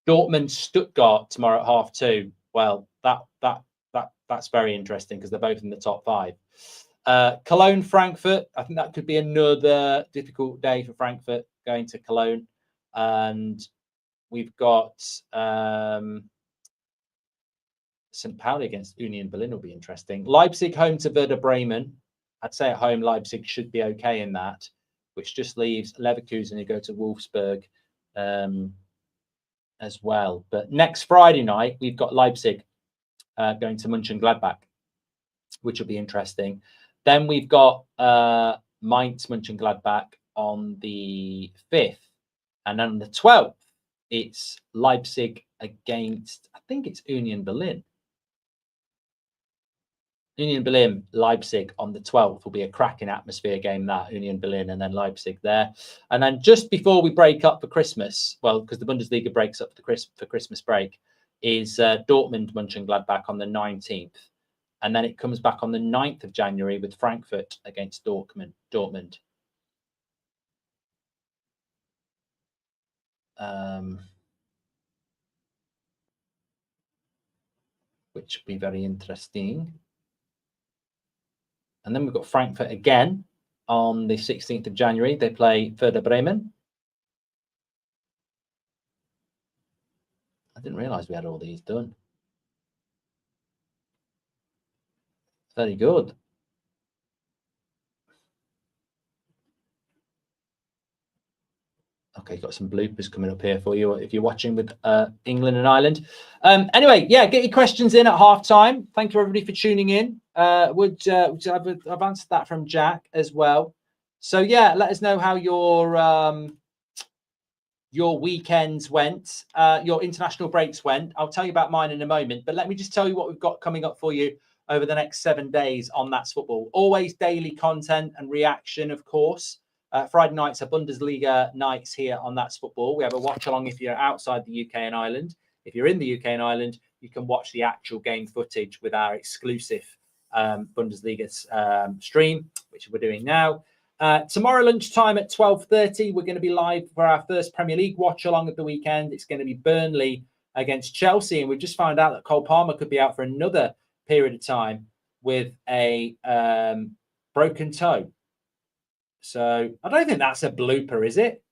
Speaker 1: Dortmund, Stuttgart tomorrow at 2:30. Well, that's very interesting because they're both in the top 5. Cologne, Frankfurt. I think that could be another difficult day for Frankfurt going to Cologne. And we've got St. Pauli against Union Berlin will be interesting. Leipzig home to Werder Bremen. I'd say at home Leipzig should be okay in that, which just leaves Leverkusen who go to Wolfsburg as well. But next Friday night, we've got Leipzig going to Mönchengladbach, which will be interesting. Then we've got Mainz, Mönchengladbach on the 5th. And then on the 12th, it's Leipzig against, I think it's Union Berlin. Union Berlin, Leipzig on the 12th will be a cracking atmosphere game, that Union Berlin and then Leipzig there. And then just before we break up for Christmas, well, because the Bundesliga breaks up for Christmas break, is Dortmund, Mönchengladbach on the 19th. And then it comes back on the 9th of January with Frankfurt against Dortmund. Which will be very interesting. And then we've got Frankfurt again on the 16th of January. They play Werder Bremen. I didn't realise we had all these done. Very good. Okay, got some bloopers coming up here for you if you're watching with England and Ireland. Anyway, yeah, get your questions in at halftime. Thank you everybody for tuning in. I've answered that from Jack as well. So yeah, let us know how your weekends went, your international breaks went. I'll tell you about mine in a moment, but let me just tell you what we've got coming up for you over the next 7 days on That's Football. Always daily content and reaction, of course. Friday nights are Bundesliga nights here on That's Football. We have a watch along if you're outside the UK and Ireland. If you're in the UK and Ireland, you can watch the actual game footage with our exclusive Bundesliga stream, which we're doing now. Tomorrow lunchtime at 12:30, we're going to be live for our first Premier League watch along of the weekend. It's going to be Burnley against Chelsea, and we've just found out that Cole Palmer could be out for another period of time with a broken toe. So I don't think that's a blooper, is it?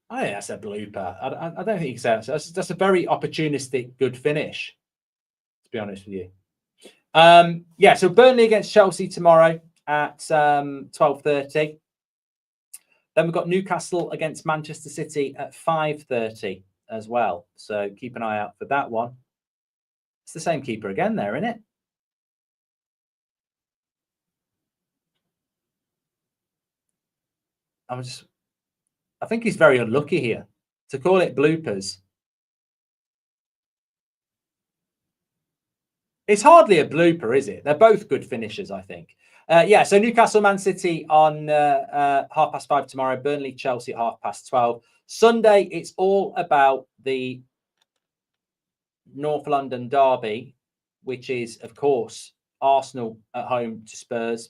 Speaker 1: I think that's a blooper. I don't think so. That's a very opportunistic good finish, to be honest with you. Yeah, so Burnley against Chelsea tomorrow at 12:30. Then we've got Newcastle against Manchester City at 5:30 as well. So keep an eye out for that one. It's the same keeper again there, isn't it? I think he's very unlucky here to call it bloopers. It's hardly a blooper, is it? They're both good finishers, I think. Yeah, so Newcastle, Man City on 5:30 tomorrow. Burnley, Chelsea at 12:30. Sunday, it's all about the North London derby, which is, of course, Arsenal at home to Spurs.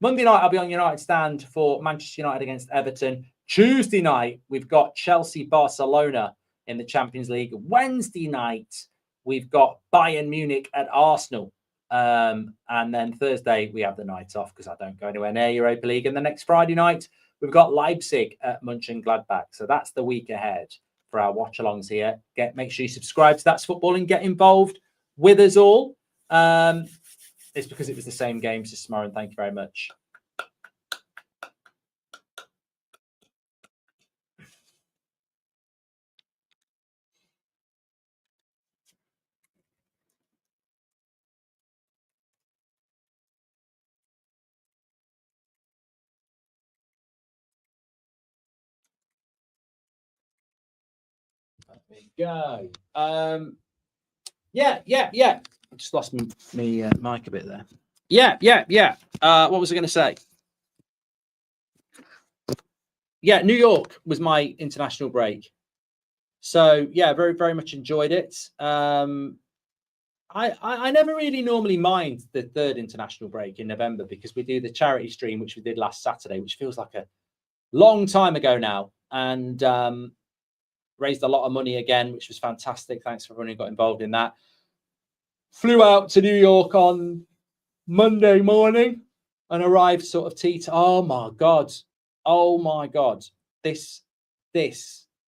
Speaker 1: Monday night, I'll be on United Stand for Manchester United against Everton. Tuesday night, we've got Chelsea-Barcelona in the Champions League. Wednesday night, we've got Bayern Munich at Arsenal. And then Thursday, we have the night off because I don't go anywhere near Europa League. And the next Friday night, we've got Leipzig at Mönchengladbach. So that's the week ahead for our watch-alongs here. Make sure you subscribe to That's Football and get involved with us all. It's because it was the same games this tomorrow, and thank you very much. There we go. Yeah. I just lost me mic a bit there. Yeah. What was I going to say? Yeah, New York was my international break. So yeah, very, very much enjoyed it. I never really normally mind the third international break in November because we do the charity stream, which we did last Saturday, which feels like a long time ago now, and raised a lot of money again, which was fantastic. Thanks for everyone who got involved in that. Flew out to New York on Monday morning and arrived sort of oh my god, this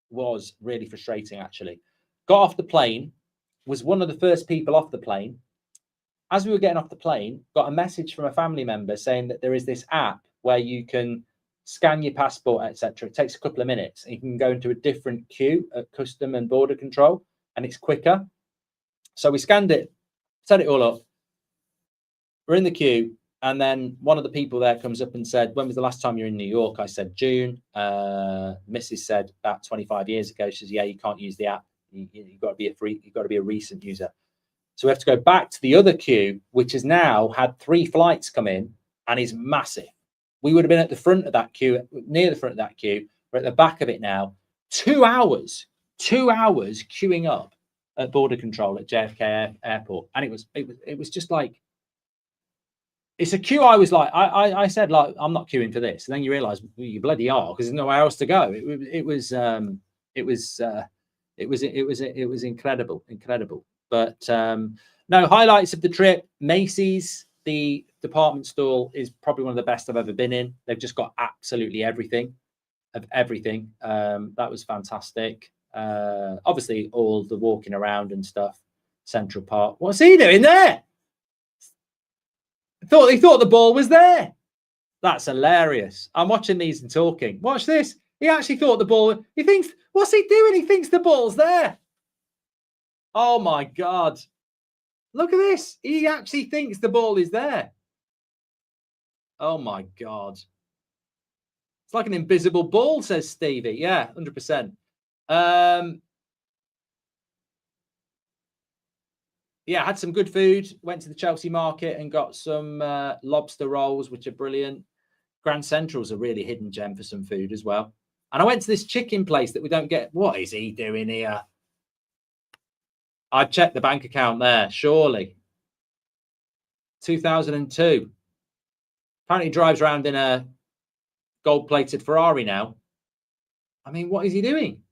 Speaker 1: was really frustrating. Actually, got off the plane, was one of the first people off the plane. As we were getting off the plane, got a message from a family member saying that there is this app where you can scan your passport, etc. It takes a couple of minutes and you can go into a different queue at custom and border control, and it's quicker. So we scanned it, set it all up. We're in the queue, and then one of the people there comes up and said, "When was the last time you were in New York?" I said, "June." Mrs. said, "About 25 years ago." She says, "Yeah, you can't use the app. You've got to be a recent user." So we have to go back to the other queue, which has now had 3 flights come in and is massive. We would have been at the front of that queue, near the front of that queue. We're at the back of it now. 2 hours queuing up at border control at JFK Airport, and it was just like, it's a queue. I was like, I said, like, I'm not queuing for this, and then you realise, well, you bloody are, because there's nowhere else to go. It was incredible. But no, highlights of the trip: Macy's, the department store, is probably one of the best I've ever been in. They've just got absolutely everything. That was fantastic. Obviously, all the walking around and stuff. Central Park. What's he doing there? He thought the ball was there. That's hilarious. I'm watching these and talking. Watch this. He actually thought the ball. He thinks, what's he doing? He thinks the ball's there. Oh my God. Look at this. He actually thinks the ball is there. Oh my God. It's like an invisible ball, says Stevie. Yeah, 100%. Yeah, had some good food. Went to the Chelsea market and got some lobster rolls, which are brilliant. Grand Central's a really hidden gem for some food as well. And I went to this chicken place that we don't get. What is he doing here? I checked the bank account there, surely. 2002. Apparently drives around in a gold-plated Ferrari now. I mean, what is he doing?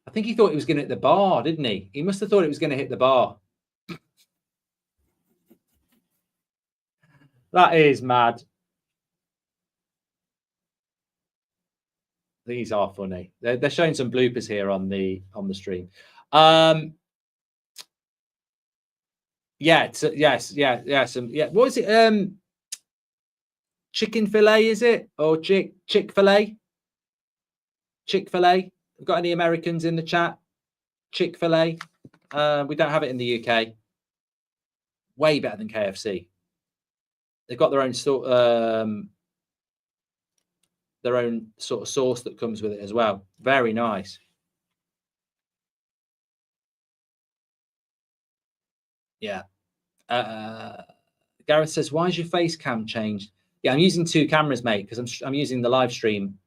Speaker 1: I think he thought he was going to hit the bar, didn't he? He must have thought it was going to hit the bar. That is mad. These are funny. They're showing some bloopers here on the stream. Yeah. What is it? Chicken fillet, is it? Or Chick-fil-A? Chick-fil-A. Got any Americans in the chat? Chick-fil-A. We don't have it in the UK. Way better than KFC. They've got their own sort of sauce that comes with it as well. Very nice. Yeah. Gareth says, "Why is your face cam changed?" Yeah, I'm using 2 cameras, mate, because I'm using the live stream.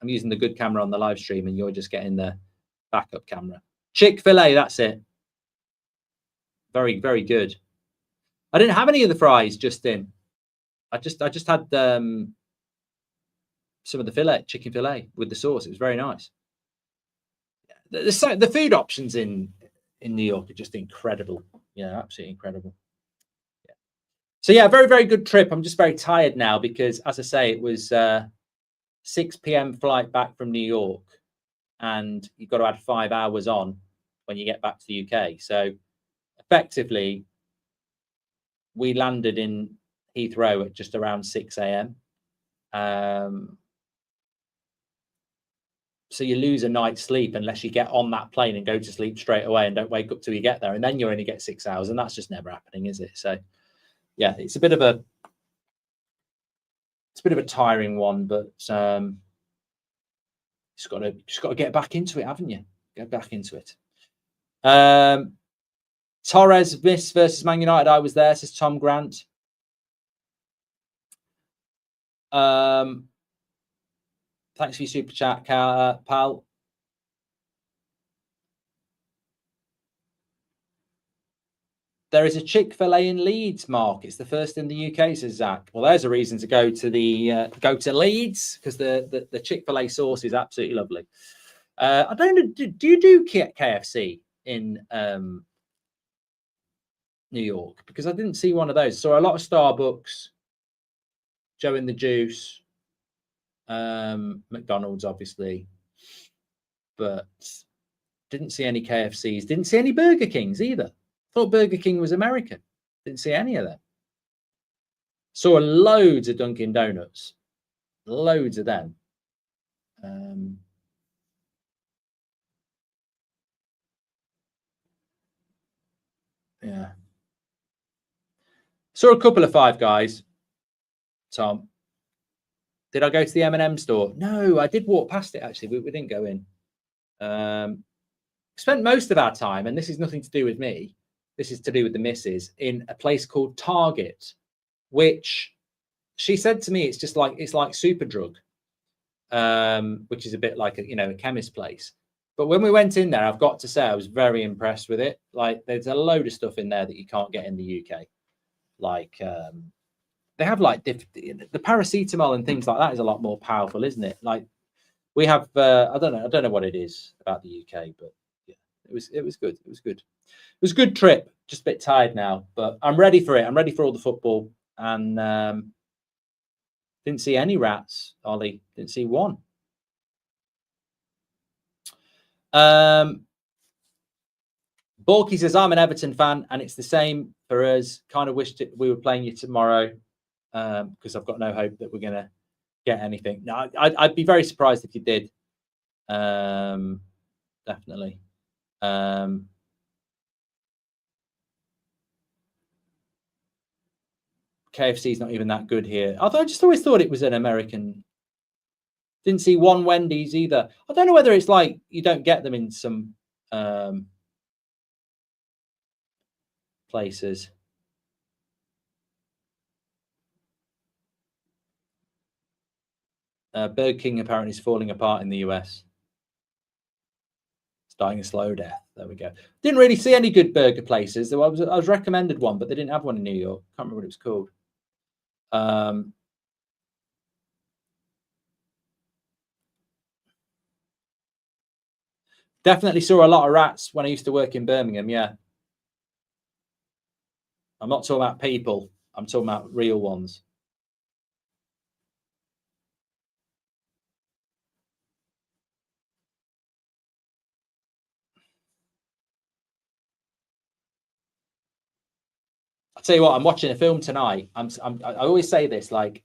Speaker 1: I'm using the good camera on the live stream, and you're just getting the backup camera. Chick-fil-A, that's it. Very, very good. I didn't have any of the fries just in. I just had some of the chicken fillet with the sauce. It was very nice. The food options in New York are just incredible. Yeah, absolutely incredible. Yeah. So yeah, very, very good trip. I'm just very tired now because, as I say, it was 6 p.m. flight back from New York, and you've got to add 5 hours on when you get back to the UK. So effectively, we landed in Heathrow at just around 6 a.m. So you lose a night's sleep unless you get on that plane and go to sleep straight away and don't wake up till you get there, and then you only get 6 hours, and that's just never happening, is it? So yeah, it's a bit of a tiring one, but just got to get back into it, haven't you? Get back into it. Torres miss versus Man United. I was there, says Tom Grant. Thanks for your super chat, pal. There is a Chick-fil-A in Leeds, Mark. It's the first in the UK, says Zach. Well, there's a reason to go to Leeds, because the Chick-fil-A sauce is absolutely lovely. I don't know. Do you do KFC in New York? Because I didn't see one of those. So a lot of Starbucks, Joe and the Juice, McDonald's, obviously, but didn't see any KFCs. Didn't see any Burger Kings either. Thought Burger King was American. Didn't see any of them. Saw loads of Dunkin' Donuts. Loads of them. Yeah. Saw a couple of Five Guys. Tom, did I go to the M&M store? No, I did walk past it, actually. We didn't go in. Spent most of our time, and this is nothing to do with me, this is to do with the missus, in a place called Target, which she said to me it's like Superdrug, which is a bit like a chemist place. But when we went in there, I've got to say I was very impressed with it. Like, there's a load of stuff in there that you can't get in the UK. Like they have like the paracetamol and things like that is a lot more powerful, isn't it? Like we have I don't know what it is about the UK, but yeah, it was good. It was good. It was a good trip. Just a bit tired now, but I'm ready for it. I'm ready for all the football. And didn't see any rats, Ollie. Didn't see one. Borky says, I'm an Everton fan, and it's the same for us. Kind of wished we were playing you tomorrow, because I've got no hope that we're going to get anything. No, I'd be very surprised if you did. Definitely. KFC is not even that good here. I just always thought it was an American. Didn't see one Wendy's either. I don't know whether it's like you don't get them in some places. Burger King apparently is falling apart in the US. It's dying a slow death. There we go. Didn't really see any good burger places. I was recommended one, but they didn't have one in New York. Can't remember what it was called. Definitely saw a lot of rats when I used to work in Birmingham. Yeah. I'm not talking about people. I'm talking about real ones. I'll tell you what, I'm watching a film tonight. I always say this, like,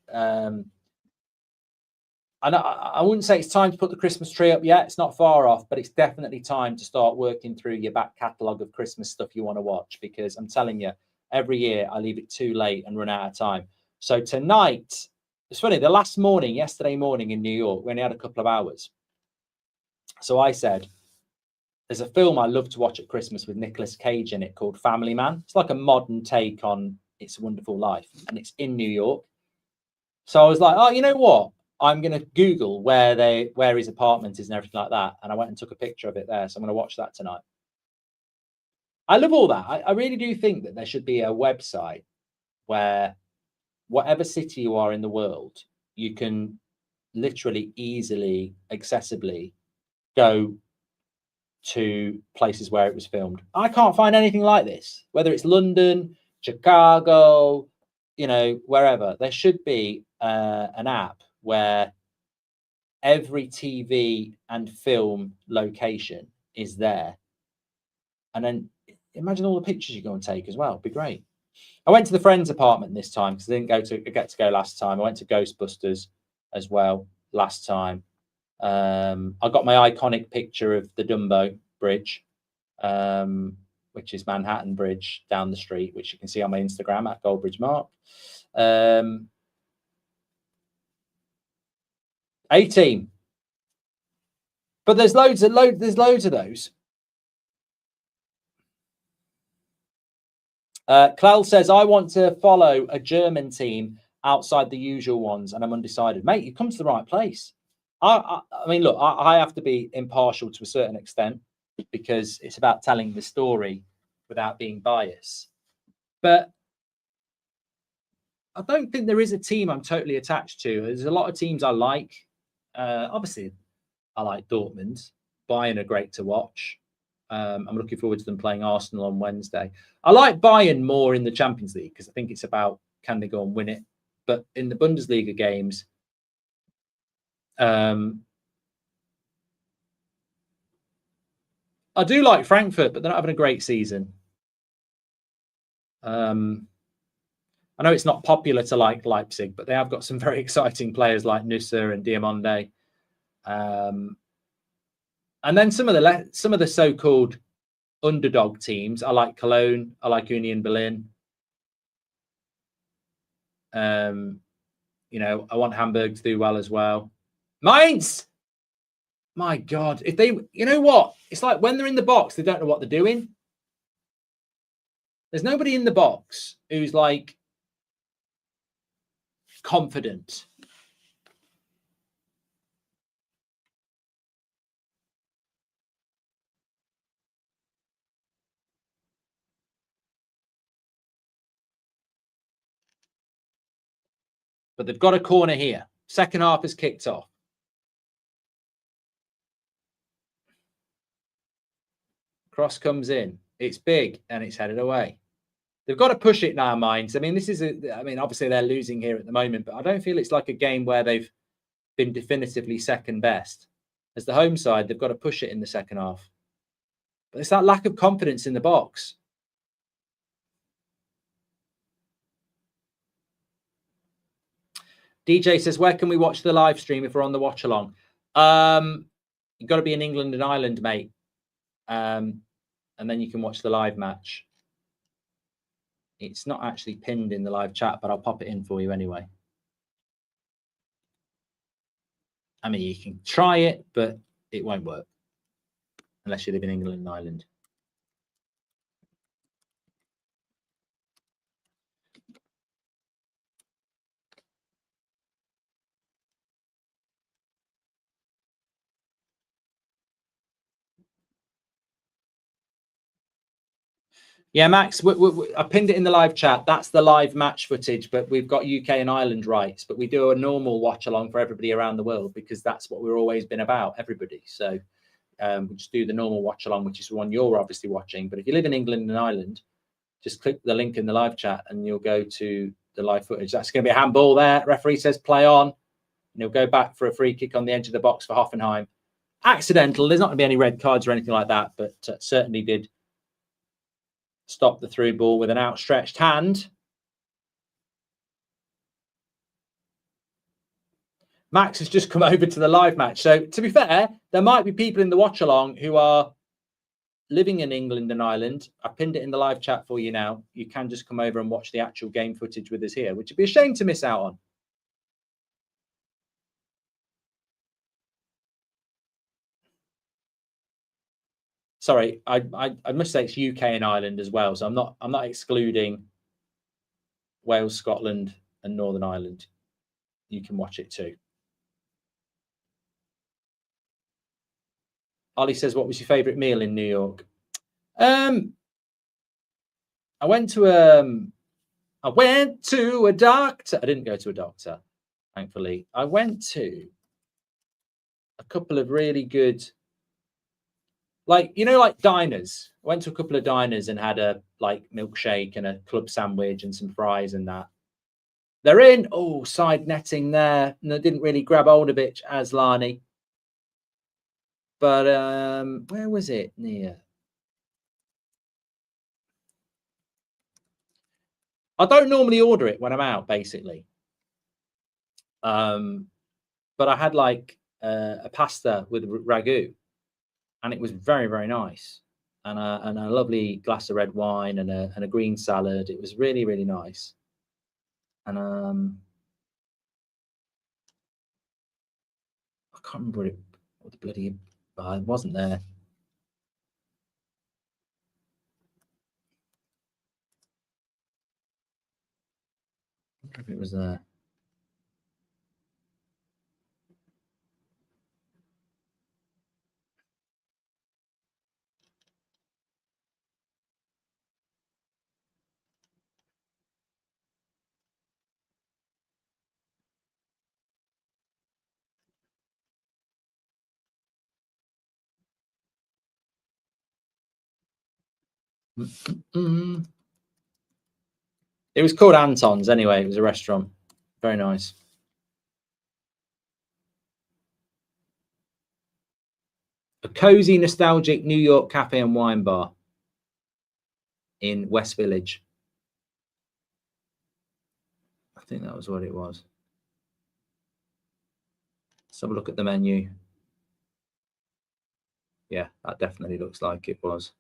Speaker 1: and I wouldn't say it's time to put the Christmas tree up yet. It's not far off, but it's definitely time to start working through your back catalogue of Christmas stuff you want to watch, because I'm telling you, every year I leave it too late and run out of time. So tonight, it's funny, yesterday morning in New York, we only had a couple of hours. So I said, there's a film I love to watch at Christmas with Nicolas Cage in it called Family Man. It's like a modern take on It's a Wonderful Life, and it's in New York. So I was like, oh, you know what? I'm going to Google where his apartment is and everything like that. And I went and took a picture of it there. So I'm going to watch that tonight. I love all that. I really do think that there should be a website where whatever city you are in the world, you can literally easily, accessibly go to places where it was filmed. I can't find anything like this, whether it's London, Chicago, you know, wherever. There should be an app where every TV and film location is there. And then imagine all the pictures you go and take as well. It'd be great. I went to the friend's apartment this time because I didn't get to go last time. I went to Ghostbusters as well last time. I got my iconic picture of the Dumbo Bridge, which is Manhattan Bridge down the street, which you can see on my Instagram at Goldbridge Mark. 18. But there's loads of those. Clell says, I want to follow a German team outside the usual ones, and I'm undecided. Mate, you've come to the right place. I mean, look, I have to be impartial to a certain extent because it's about telling the story without being biased. But I don't think there is a team I'm totally attached to. There's a lot of teams I like. Obviously, I like Dortmund. Bayern are great to watch. I'm looking forward to them playing Arsenal on Wednesday. I like Bayern more in the Champions League because I think it's about can they go and win it. But in the Bundesliga games, I do like Frankfurt, but they're not having a great season. I know it's not popular to like Leipzig, but they have got some very exciting players like Nusser and Diamonde. And then some of the so-called underdog teams. I like Cologne. I like Union Berlin. You know, I want Hamburg to do well as well. Mainz! My God. If they, you know what? It's like when they're in the box, they don't know what they're doing. There's nobody in the box who's like confident. But they've got a corner here. Second half has kicked off. Cross comes in. It's big and it's headed away. They've got to push it now, Mainz. I mean, obviously they're losing here at the moment, but I don't feel it's like a game where they've been definitively second best. As the home side, they've got to push it in the second half. But it's that lack of confidence in the box. DJ says, where can we watch the live stream if we're on the watch along? You've got to be in England and Ireland, mate. And then you can watch the live match. It's not actually pinned in the live chat, but I'll pop it in for you anyway. I mean, you can try it, but it won't work unless you live in England and Ireland. Yeah, Max, I pinned it in the live chat. That's the live match footage, but we've got UK and Ireland rights. But we do a normal watch along for everybody around the world because that's what we've always been about, everybody. So we just do the normal watch along, which is the one you're obviously watching. But if you live in England and Ireland, just click the link in the live chat and you'll go to the live footage. That's going to be a handball there. Referee says play on. And he'll go back for a free kick on the edge of the box for Hoffenheim. Accidental. There's not going to be any red cards or anything like that, but certainly did stop the through ball with an outstretched hand. Max has just come over to the live match. So to be fair, there might be people in the watch along who are living in England and Ireland. I pinned it in the live chat for you now. You can just come over and watch the actual game footage with us here, which would be a shame to miss out on. Sorry, I must say it's UK and Ireland as well. So I'm not excluding Wales, Scotland, and Northern Ireland. you can watch it too. Ollie says, what was your favourite meal in New York? I went to a doctor. I didn't go to a doctor, thankfully. I went to a couple of really good, like, you know, like diners. I went to a couple of diners and had a like milkshake and a club sandwich and some fries and that. They're in, side netting there. And I didn't really grab hold of it as Lani. But where was it near? I don't normally order it when I'm out, basically. But I had like a pasta with ragu, and it was very, very nice. And a lovely glass of red wine and a green salad. It was really, really nice. And I can't remember what the bloody it wasn't there. I wonder if it was there. It was called Anton's anyway. It was a restaurant. Very nice. A cozy, nostalgic New York cafe and wine bar in West Village. I think that was what it was. Let's have a look at the menu. Yeah, that definitely looks like it was.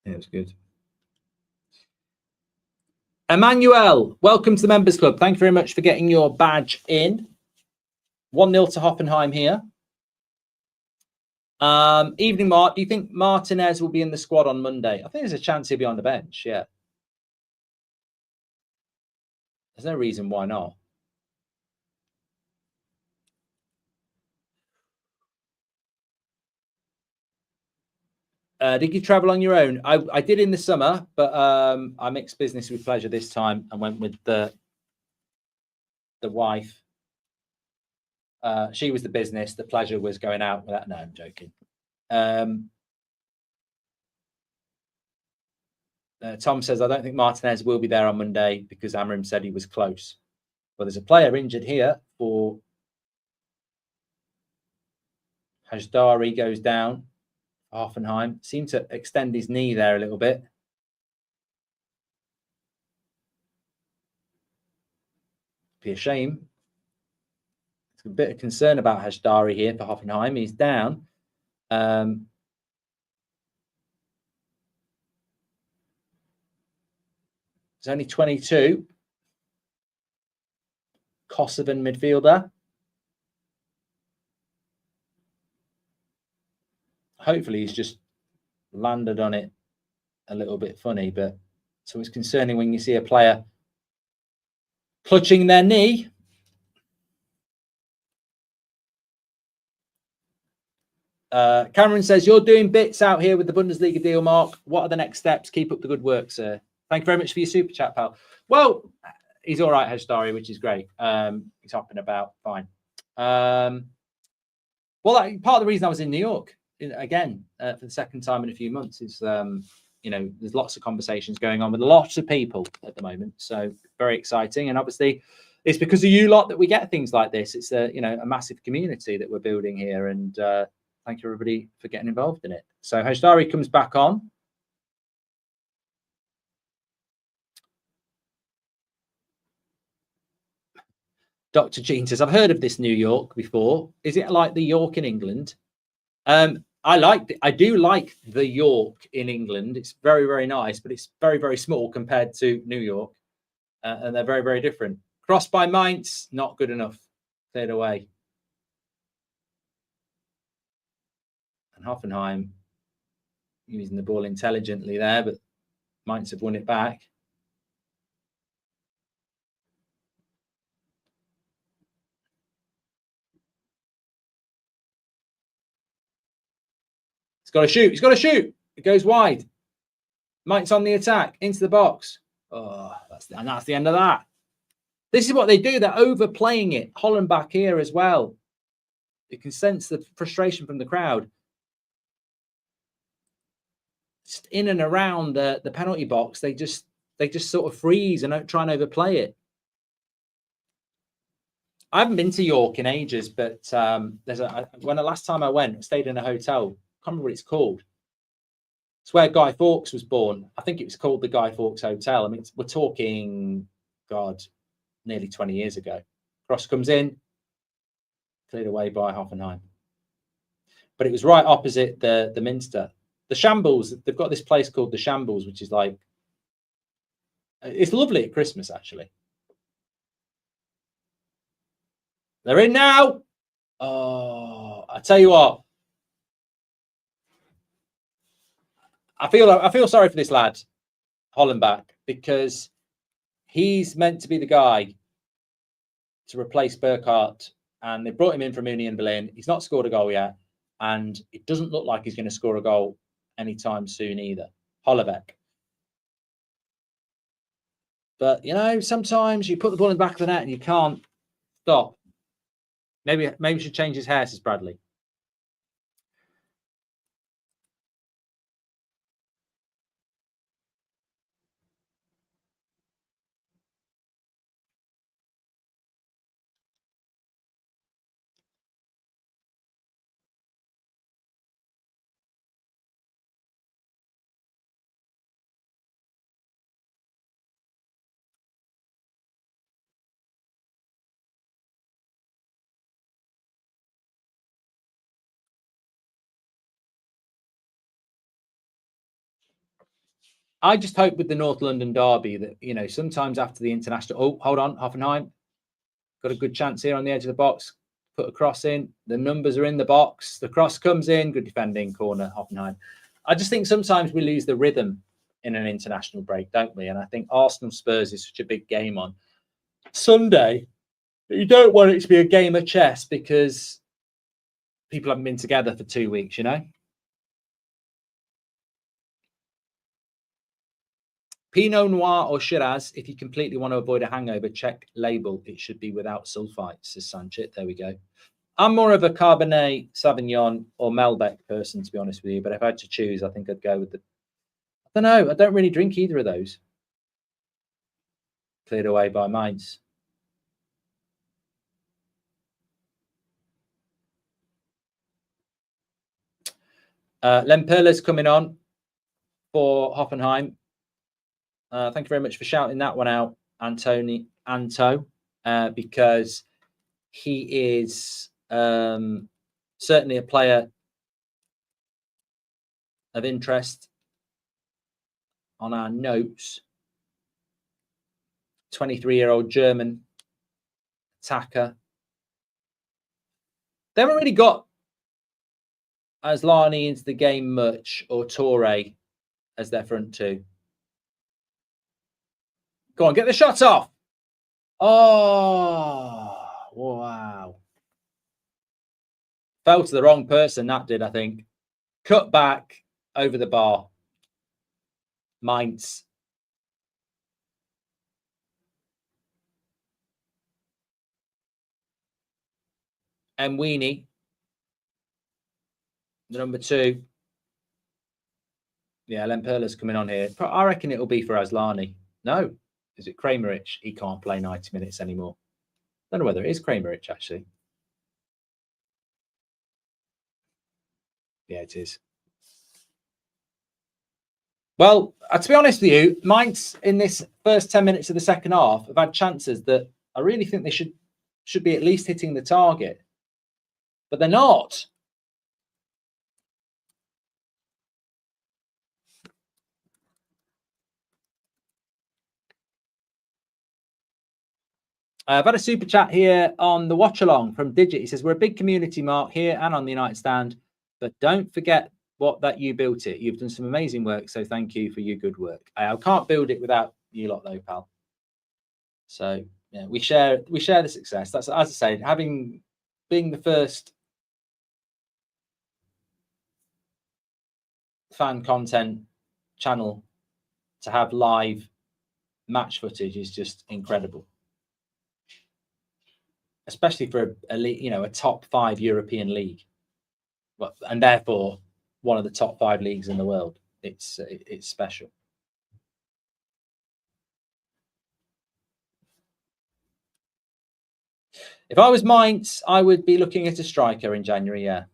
Speaker 1: Yeah, it was good. Emmanuel, welcome to the Members Club. Thank you very much for getting your badge in. 1-0 to Hoffenheim here. Evening, Mark. Do you think Martinez will be in the squad on Monday? I think there's a chance he'll be on the bench, yeah. There's no reason why not. Did you travel on your own? I did in the summer, but I mixed business with pleasure this time and went with the wife. She was the business. The pleasure was going out with that. No, I'm joking. Tom says, I don't think Martinez will be there on Monday because Amram said he was close. Well, there's a player injured here for Hajdari, goes down. Hoffenheim seemed to extend his knee there a little bit. Be a shame. It's a bit of concern about Hajdari here for Hoffenheim. He's down. He's only 22. Kosovan midfielder. Hopefully he's just landed on it a little bit funny, but so it's concerning when you see a player clutching their knee. Cameron says, you're doing bits out here with the Bundesliga deal, Mark. What are the next steps? Keep up the good work, sir. Thank you very much for your super chat, pal. Well, he's all right, Hajdari, which is great. He's hopping about fine. Well, part of the reason I was in New York again for the second time in a few months is, you know, there's lots of conversations going on with lots of people at the moment. So very exciting. And obviously, it's because of you lot that we get things like this. It's a, you know, a massive community that we're building here. And thank you, everybody, for getting involved in it. So Hajdari comes back on. Dr. Jean says, I've heard of this New York before. Is it like the York in England? I do like the York in England. It's very, very nice, but it's very, very small compared to New York. And they're very, very different. Crossed by Mainz, not good enough. Cleared away. And Hoffenheim using the ball intelligently there, but Mainz have won it back. He's got to shoot. He's got to shoot. It goes wide. Mainz on the attack into the box. Oh, that's the end of that. This is what they do. They're overplaying it. Holland back here as well. You can sense the frustration from the crowd. Just in and around the penalty box, they just sort of freeze and don't try and overplay it. I haven't been to York in ages, but when the last time I went, I stayed in a hotel. I can't remember what it's called. It's where Guy Fawkes was born. I think it was called the Guy Fawkes Hotel. I mean, we're talking, God, nearly 20 years ago. Cross comes in, cleared away by Hoffenheim. But it was right opposite the Minster. The Shambles, they've got this place called the Shambles, which is like, it's lovely at Christmas, actually. They're in now. Oh, I tell you what. I feel sorry for this lad, Hollenbach, because he's meant to be the guy to replace Burkhardt, and they brought him in from Union Berlin. He's not scored a goal yet, and it doesn't look like he's going to score a goal anytime soon either. Hollenbach. But, you know, sometimes you put the ball in the back of the net and you can't stop. Maybe he should change his hair, says Bradley. I just hope with the North London derby that, you know, sometimes after the international, oh, hold on, Hoffenheim got a good chance here on the edge of the box, put a cross in, the numbers are in the box, the cross comes in, good defending, corner, Hoffenheim. I just think sometimes we lose the rhythm in an international break, don't we? And I think Arsenal Spurs is such a big game on Sunday. You don't want it to be a game of chess because people haven't been together for 2 weeks, you know? Pinot Noir or Shiraz, if you completely want to avoid a hangover, check label. It should be without sulfite, says Sanchit. There we go. I'm more of a Cabernet Sauvignon or Malbec person, to be honest with you. But if I had to choose, I think I'd go with the... I don't know. I don't really drink either of those. Cleared away by Mainz. Lemperle's coming on for Hoffenheim. Thank you very much for shouting that one out, Anto, because he is certainly a player of interest on our notes. 23-year-old German attacker. They haven't really got Asllani into the game much, or Toure as their front two. Go on, get the shots off. Oh, wow. Fell to the wrong person, that did, I think. Cut back over the bar. Mainz. And Weenie, the number 2. Yeah, Lemperle's coming on here. I reckon it'll be for Asllani. No. Is it Kramerich? He can't play 90 minutes anymore. I don't know whether it is Kramerich, actually. Yeah, it is. Well, to be honest with you, Mainz in this first 10 minutes of the second half have had chances that I really think they should be at least hitting the target. But they're not. I've had a super chat here on the watch along from Digit. He says, we're a big community, Mark, here and on the United Stand, but don't forget that you built it. You've done some amazing work, so thank you for your good work. I can't build it without you lot, though, pal. So yeah, we share the success. That's, as I say, being the first fan content channel to have live match footage is just incredible, especially for a league, a top 5 European league, and therefore one of the top 5 leagues in the world. It's special. If I was Mainz, I would be looking at a striker in January. Yeah.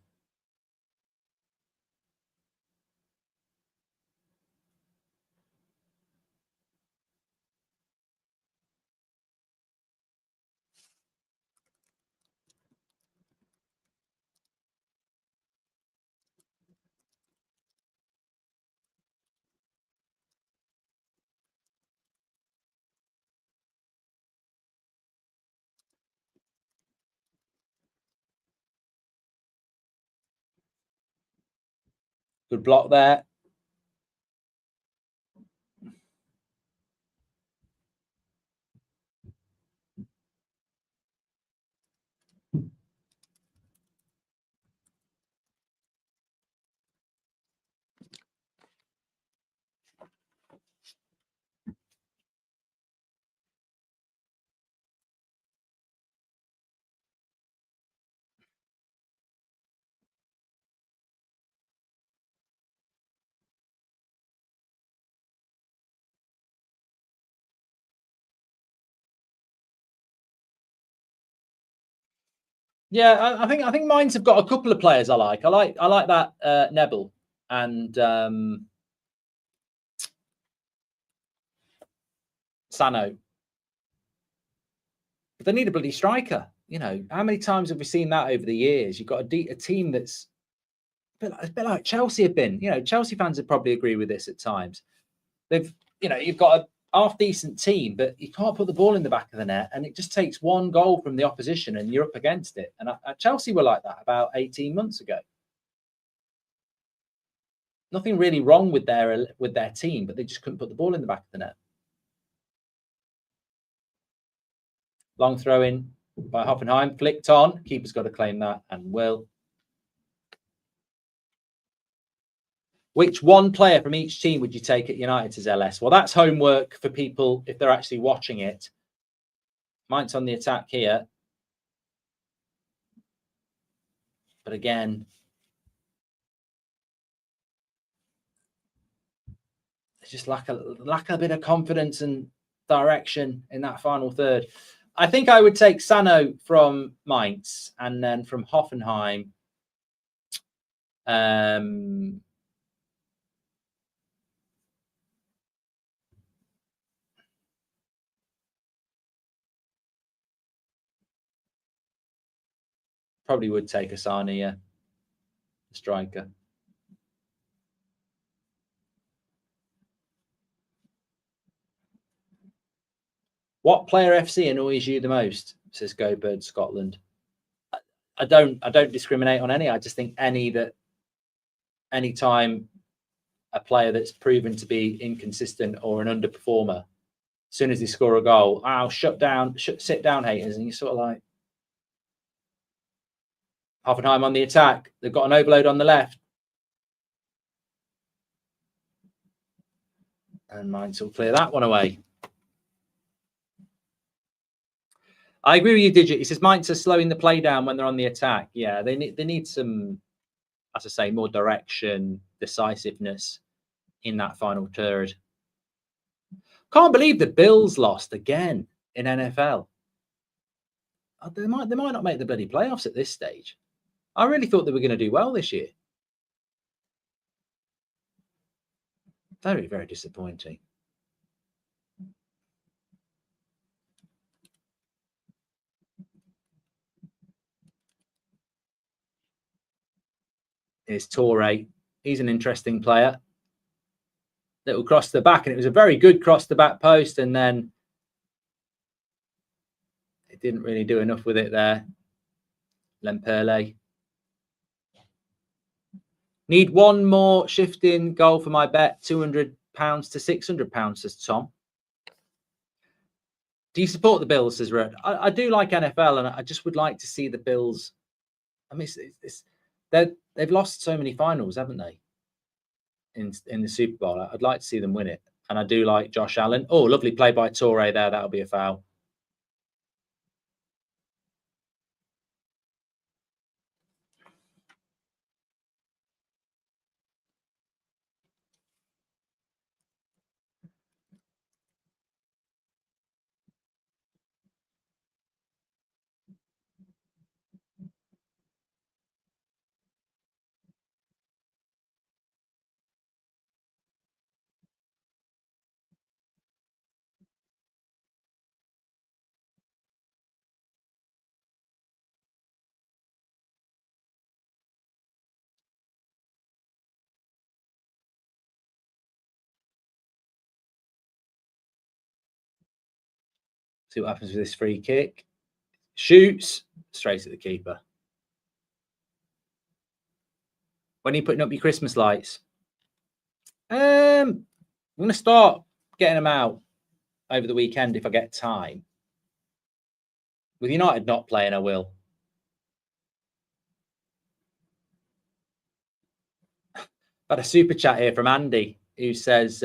Speaker 1: Good block there. Yeah, I think Mainz have got a couple of players I like. I like that Nebel and Sano. But they need a bloody striker. How many times have we seen that over the years? You've got a team that's a bit like Chelsea have been. Chelsea fans would probably agree with this at times. You've got a half decent team, but you can't put the ball in the back of the net, and it just takes one goal from the opposition, and you're up against it. And Chelsea were like that about 18 months ago. Nothing really wrong with their team, but they just couldn't put the ball in the back of the net. Long throw in by Hoffenheim, flicked on. Keeper's got to claim that, and will. Which one player from each team would you take at United as LS? Well, that's homework for people if they're actually watching it. Mainz on the attack here. But again, it's just lack a bit of confidence and direction in that final third. I think I would take Sano from Mainz, and then from Hoffenheim, probably would take Asani, yeah, the striker. What player FC annoys you the most? Says GoBird Scotland. I don't discriminate on any. I just think any time a player that's proven to be inconsistent or an underperformer, as soon as they score a goal, sit down, haters, and you're sort of like, Hoffenheim on the attack. They've got an overload on the left. And Mainz will clear that one away. I agree with you, Digit. He says Mainz are slowing the play down when they're on the attack. Yeah, they need some, as I say, more direction, decisiveness in that final third. Can't believe the Bills lost again in NFL. They might not make the bloody playoffs at this stage. I really thought they were going to do well this year. Very, very disappointing. Here's Torre. He's an interesting player. Little cross the back, and it was a very good cross the back post, and then it didn't really do enough with it there. Lemperle. Need one more shifting goal for my bet. £200 to £600, says Tom. Do you support the Bills, says Red? I do like NFL, and I just would like to see the Bills. I mean, they've lost so many finals, haven't they? In the Super Bowl, I'd like to see them win it, and I do like Josh Allen. Oh, lovely play by Torre there. That'll be a foul. See what happens with this free kick. Shoots straight at the keeper. When are you putting up your Christmas lights? I'm going to start getting them out over the weekend if I get time. With United not playing, I will. Had a super chat here from Andy who says,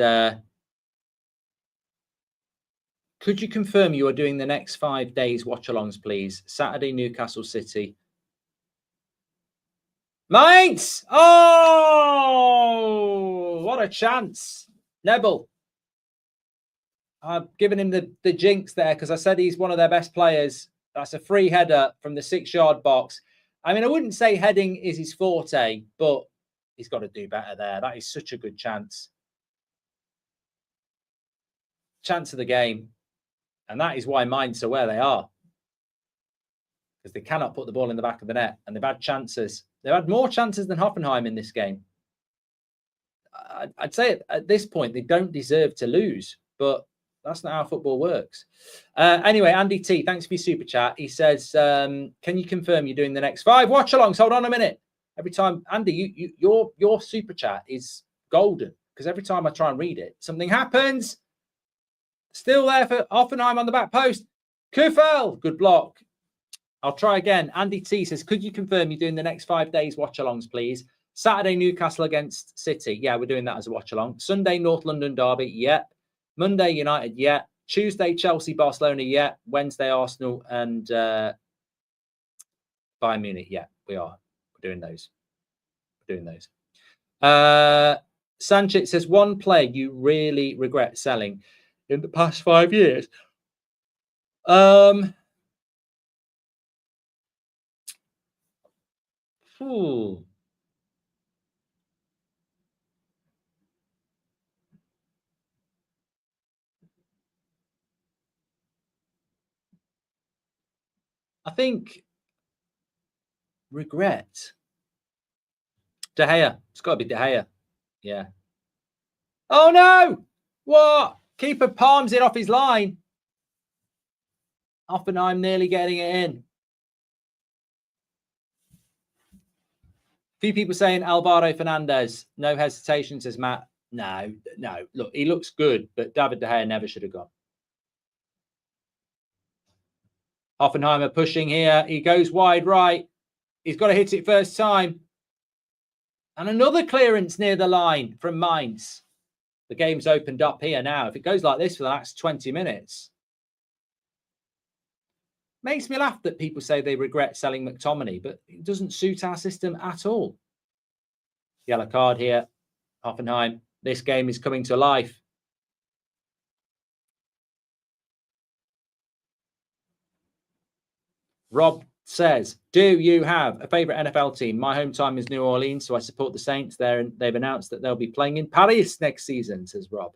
Speaker 1: could you confirm you are doing the next 5 days watch-alongs, please? Saturday, Newcastle City. Mainz! Oh, what a chance. Nebel. I've given him the jinx there because I said he's one of their best players. That's a free header from the 6-yard box. I mean, I wouldn't say heading is his forte, but he's got to do better there. That is such a good chance. Chance of the game. And that is why Mainz are where they are. Because they cannot put the ball in the back of the net. And they've had chances. They've had more chances than Hoffenheim in this game. I'd say at this point, they don't deserve to lose. But that's not how football works. Anyway, Andy T, thanks for your super chat. He says, can you confirm you're doing the next 5 watch-alongs? Hold on a minute. Every time, Andy, your super chat is golden. Because every time I try and read it, something happens. Still there for Hoffenheim on the back post. Kufel, good block. I'll try again. Andy T says, could you confirm you're doing the next 5 days watch-alongs, please? Saturday, Newcastle against City. Yeah, we're doing that as a watch-along. Sunday, North London Derby. Yep. Monday, United. Yeah. Tuesday, Chelsea, Barcelona. Yeah. Wednesday, Arsenal and Bayern Munich. Yeah, we are. We're doing those. We're doing those. Sanchez says, one player you really regret selling in the past 5 years. I think regret. De Gea. It's got to be De Gea. Yeah. Oh, no. What? Keeper palms it off his line. Hoffenheim nearly getting it in. Few people saying Alvaro Fernandez. No hesitation, says Matt. No. Look, he looks good, but David De Gea never should have gone. Hoffenheim are pushing here. He goes wide right. He's got to hit it first time. And another clearance near the line from Mainz. The game's opened up here now. If it goes like this for the next 20 minutes. Makes me laugh that people say they regret selling McTominay, but it doesn't suit our system at all. Yellow card here. Hoffenheim. This game is coming to life. Rob says, do you have a favourite NFL team? My home time is New Orleans, so I support the Saints there, and they've announced that they'll be playing in Paris next season, says Rob.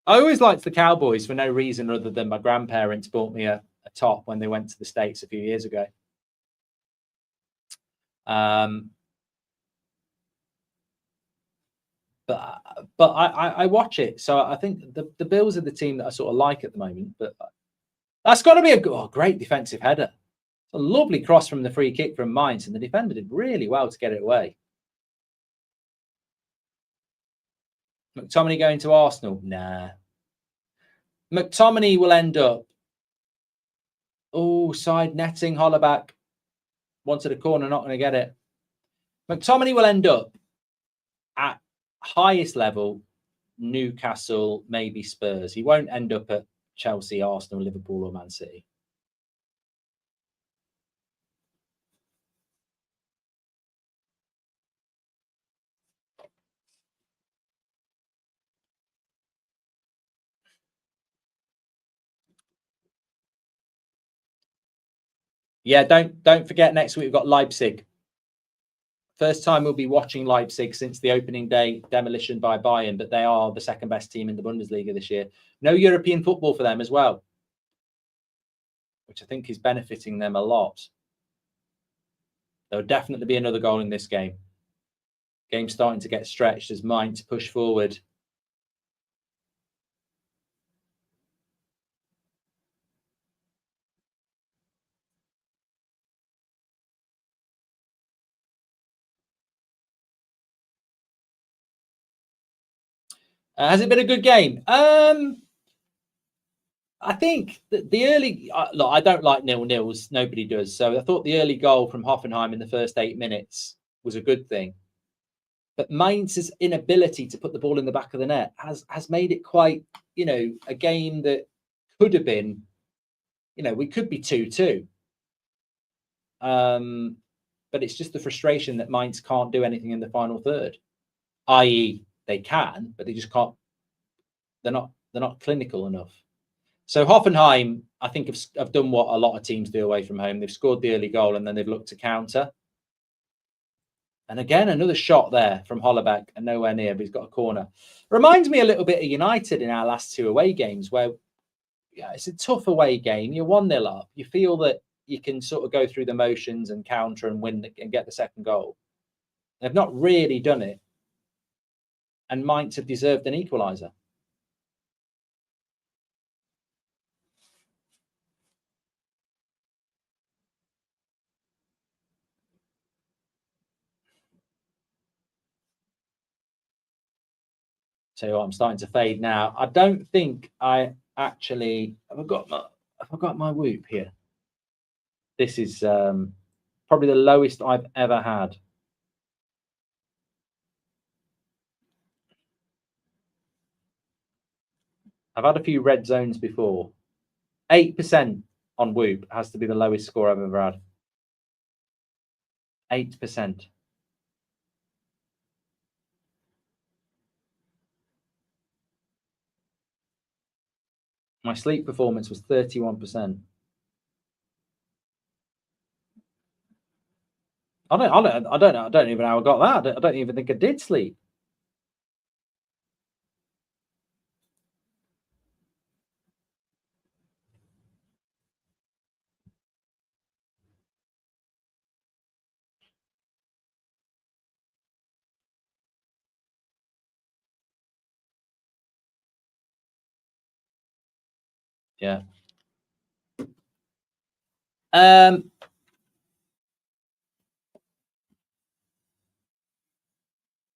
Speaker 1: I always liked the Cowboys for no reason other than my grandparents bought me a top when they went to the States a few years ago. But I watch it, so I think the Bills are the team that I sort of like at the moment. But that's got to be a great defensive header. A lovely cross from the free kick from Mainz, and the defender did really well to get it away. McTominay going to Arsenal? Nah. McTominay will end up. Oh, side netting, Hollaback. Wanted a corner, not going to get it. McTominay will end up at highest level, Newcastle, maybe Spurs. He won't end up at Chelsea, Arsenal, Liverpool, or Man City. Yeah, don't forget, next week we've got Leipzig. First time we'll be watching Leipzig since the opening day demolition by Bayern, but they are the second best team in the Bundesliga this year. No European football for them as well, which I think is benefiting them a lot. There'll definitely be another goal in this game. Game's starting to get stretched as Mainz push forward. Has it been a good game? I think that the early look, I don't like 0-0s. Nobody does. So I thought the early goal from Hoffenheim in the first 8 minutes was a good thing. But Mainz's inability to put the ball in the back of the net has made it quite, a game that could have been, we could be 2-2. But it's just the frustration that Mainz can't do anything in the final third, i.e., they can, but they just can't. They're not clinical enough. So Hoffenheim, I think, have done what a lot of teams do away from home. They've scored the early goal and then they've looked to counter. And again, another shot there from Hollaback and nowhere near, but he's got a corner. Reminds me a little bit of United in our last 2 away games where it's a tough away game. You're 1-0 up. You feel that you can sort of go through the motions and counter and win and get the second goal. They've not really done it. And Mainz have deserved an equalizer. So I'm starting to fade now. I don't think I actually have I got my whoop here. This is probably the lowest I've ever had. I've had a few red zones before. 8% on whoop has to be the lowest score I've ever had. 8%. My sleep performance was 31%. I don't know. I don't even know how I got that. I don't even think I did sleep. Yeah.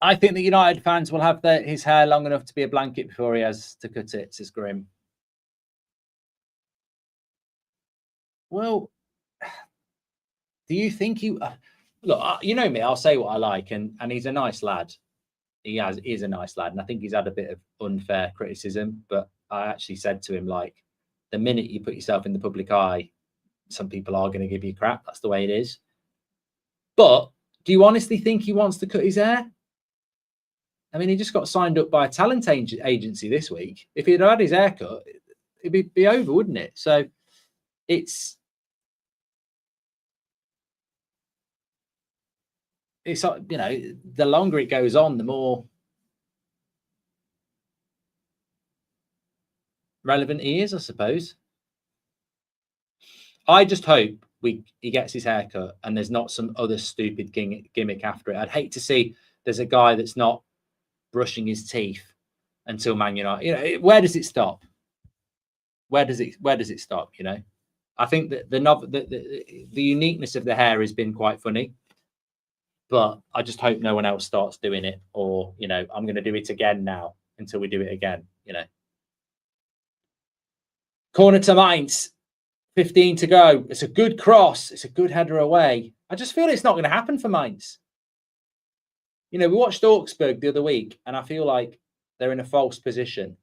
Speaker 1: I think the United fans will have his hair long enough to be a blanket before he has to cut it, says Grim. Well, do you think he... Look, you know me, I'll say what I like, and he's a nice lad. He is a nice lad, and I think he's had a bit of unfair criticism, but I actually said to him, like, the minute you put yourself in the public eye, some people are going to give you crap. That's the way it is. But do you honestly think he wants to cut his hair? I mean, he just got signed up by a talent agency this week. If he'd had his hair cut, it'd be over, wouldn't it? So it's the longer it goes on, the more relevant he is, I suppose. I just hope he gets his hair cut and there's not some other stupid gimmick after it. I'd hate to see there's a guy that's not brushing his teeth until Man United. Where does it stop? Where does it stop? I think that the uniqueness of the hair has been quite funny, but I just hope no one else starts doing it, or I'm going to do it again now until we do it again. Corner to Mainz, 15 to go. It's a good cross. It's a good header away. I just feel it's not going to happen for Mainz. We watched Augsburg the other week, and I feel like they're in a false position.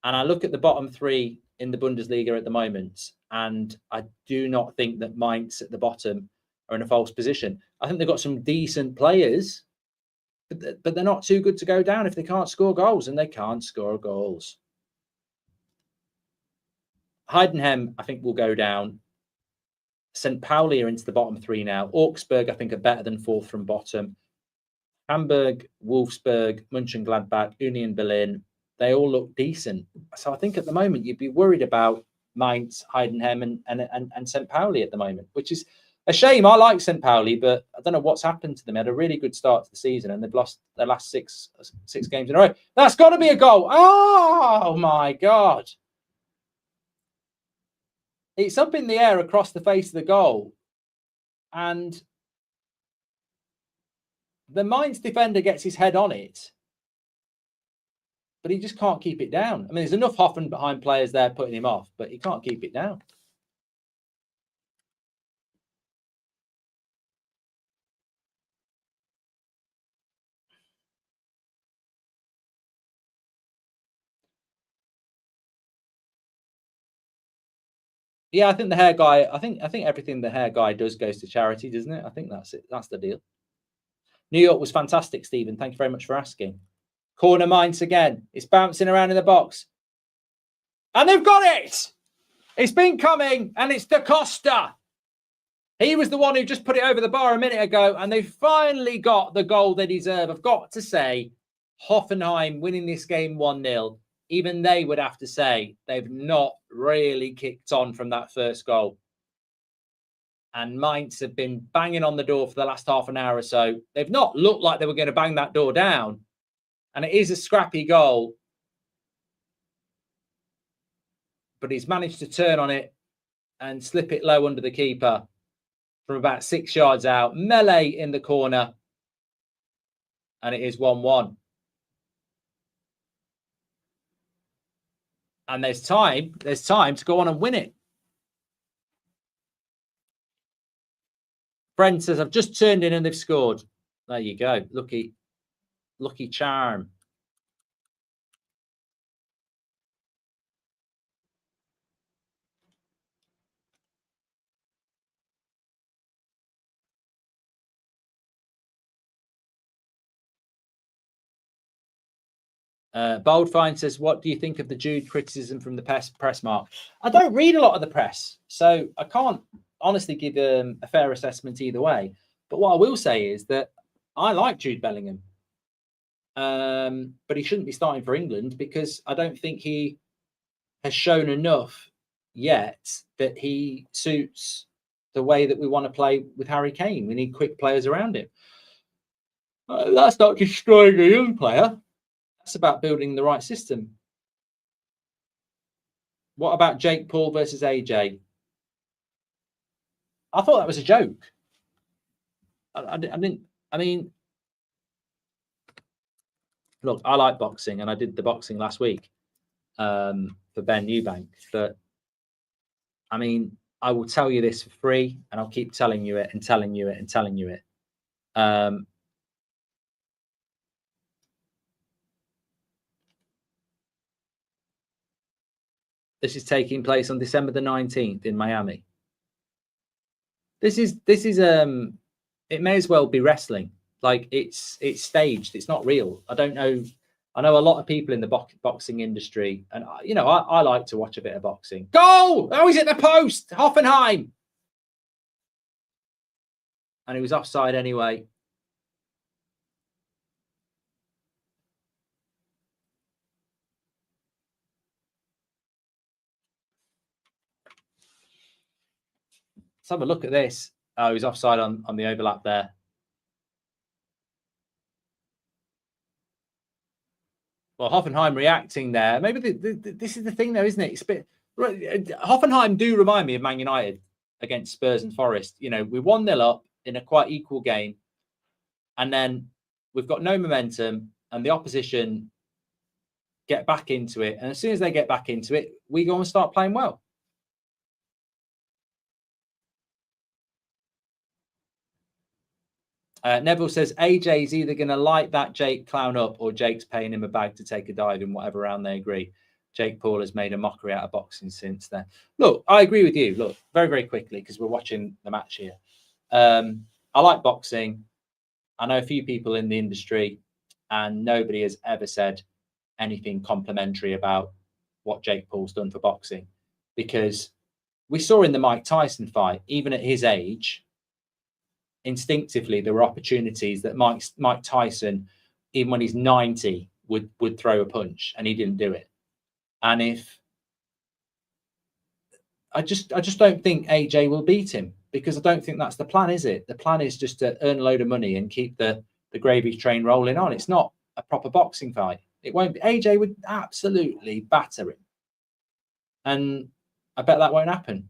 Speaker 1: And I look at the bottom three in the Bundesliga at the moment, and I do not think that Mainz at the bottom are in a false position. I think they've got some decent players, but they're not too good to go down if they can't score goals, and they can't score goals. Heidenheim, I think, will go down. St. Pauli are into the bottom three now. Augsburg, I think, are better than fourth from bottom. Hamburg, Wolfsburg, Mönchengladbach, Union Berlin, they all look decent. So I think at the moment you'd be worried about Mainz, Heidenheim, and St. Pauli at the moment, which is a shame. I like St. Pauli, but I don't know what's happened to them. They had a really good start to the season, and they've lost their last six games in a row. That's got to be a goal. Oh, my God. It's up in the air across the face of the goal. And the Mainz defender gets his head on it, but he just can't keep it down. I mean, there's enough Hoffenheim players there putting him off, but he can't keep it down. Yeah, I think the hair guy, I think everything the hair guy does goes to charity, doesn't it? I think that's it. That's the deal. New York was fantastic, Stephen. Thank you very much for asking. Corner Mainz again. It's bouncing around in the box. And they've got it. It's been coming, and it's Da Costa. He was the one who just put it over the bar a minute ago, and they finally got the goal they deserve. I've got to say, Hoffenheim winning this game 1-0, even they would have to say they've not really kicked on from that first goal. And Mainz have been banging on the door for the last half an hour or so. They've not looked like they were going to bang that door down. And it is a scrappy goal. But he's managed to turn on it and slip it low under the keeper from about 6 yards out. Melee in the corner. And it is 1-1. And there's time to go on and win it. Brent says, I've just turned in and they've scored. There you go. Lucky charm. Boldfine says, what do you think of the Jude criticism from the press, Mark? I don't read a lot of the press, so I can't honestly give a fair assessment either way. But what I will say is that I like Jude Bellingham. But he shouldn't be starting for England because I don't think he has shown enough yet that he suits the way that we want to play with Harry Kane. We need quick players around him. That's not destroying a young player. That's about building the right system. What about Jake Paul versus AJ? I thought that was a joke. I didn't. I mean, look, I like boxing, and I did the boxing last week for Ben Eubank. But I mean, I will tell you this for free, and I'll keep telling you it and telling you it and telling you it. This is taking place on December the 19th in Miami. This is it may as well be wrestling. Like it's staged. It's not real. I don't know. I know a lot of people in the boxing industry, and I like to watch a bit of boxing. Goal! Oh, he's at the post. Hoffenheim, and he was offside anyway. Let's have a look at this. Oh, he's offside on the overlap there. Well, Hoffenheim reacting there. Maybe this is the thing, though, isn't it? It's a bit Hoffenheim do remind me of Man United against Spurs and Forest. You know, we 1-0 up in a quite equal game, and then we've got no momentum, and the opposition get back into it. And as soon as they get back into it, we go and start playing well. Neville says AJ's either going to light that Jake clown up or Jake's paying him a bag to take a dive in whatever round they agree. Jake Paul has made a mockery out of boxing since then. Look, I agree with you. Look, very, very quickly, because we're watching the match here. I like boxing. I know a few people in the industry, and nobody has ever said anything complimentary about what Jake Paul's done for boxing, because we saw in the Mike Tyson fight, even at his age, instinctively there were opportunities that Mike Tyson, even when he's 90, would throw a punch, and he didn't do it. And if I just don't think AJ will beat him, because I don't think that's the plan, is it? The plan is just to earn a load of money and keep the gravy train rolling on. It's not a proper boxing fight. It won't be. AJ would absolutely batter him, and I bet that won't happen.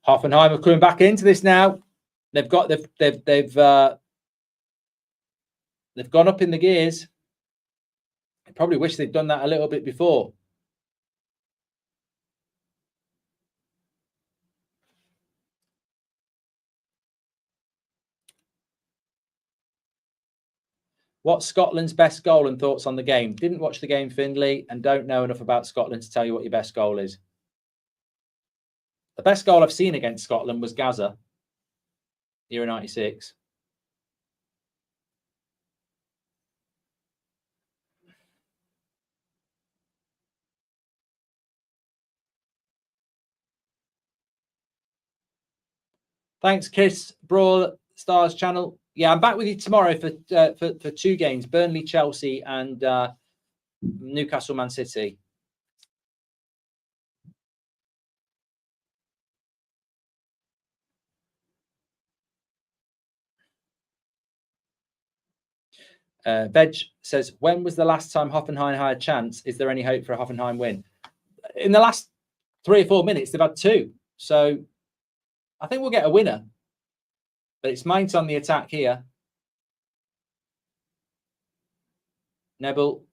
Speaker 1: Hoffenheim are coming back into this now. They've gone up in the gears. I probably wish they'd done that a little bit before. What's Scotland's best goal and thoughts on the game? Didn't watch the game, Findlay, and don't know enough about Scotland to tell you what your best goal is. The best goal I've seen against Scotland was Gaza, Euro 96. Thanks, Kiss Brawl Stars channel. Yeah, I'm back with you tomorrow for 2 games: Burnley, Chelsea, and Newcastle, Man City. Veg says, when was the last time Hoffenheim had a chance? Is there any hope for a Hoffenheim win? In the last 3 or 4 minutes, they've had 2. So I think we'll get a winner. But it's Mainz on the attack here. Neville,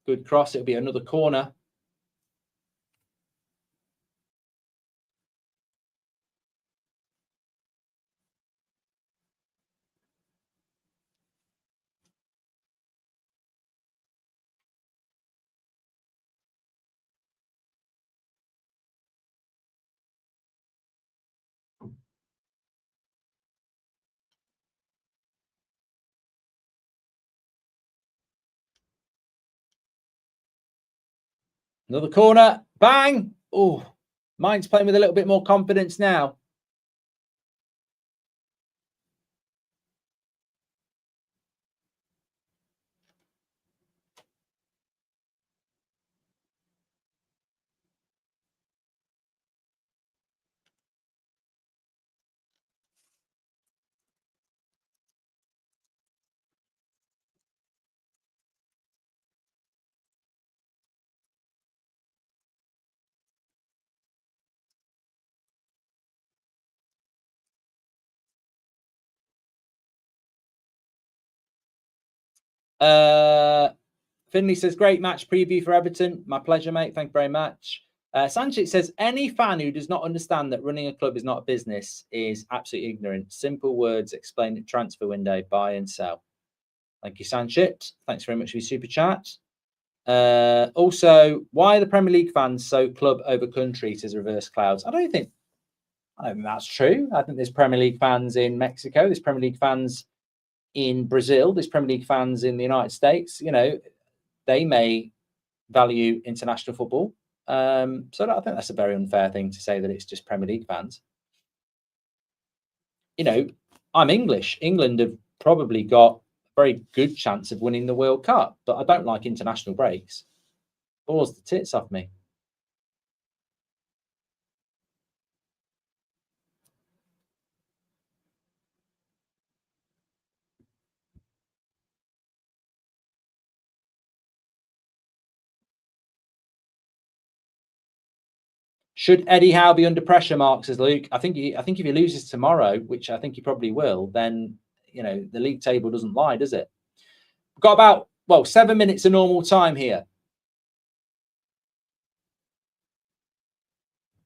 Speaker 1: good cross. It'll be another corner. Another corner. Bang. Oh, Mainz playing with a little bit more confidence now. Finley says, great match preview for Everton. My pleasure, mate. Thank you very much. Sanchez says, any fan who does not understand that running a club is not a business is absolutely ignorant. Simple words explain the transfer window, buy and sell. Thank you, Sanchez. Thanks very much for your super chat. Also, why are the Premier League fans so club over country, says Reverse Clouds? I don't think that's true. I think there's Premier League fans in Mexico. There's Premier League fans in Brazil. There's Premier League fans in the United States. You know, they may value international football. So I think that's a very unfair thing to say that it's just Premier League fans. You know, I'm English. England have probably got a very good chance of winning the World Cup, but I don't like international breaks. Bores the tits off me. Should Eddie Howe be under pressure, Mark, says Luke? I think if he loses tomorrow, which I think he probably will, then, you know, the league table doesn't lie, does it? We've got about, well, 7 minutes of normal time here.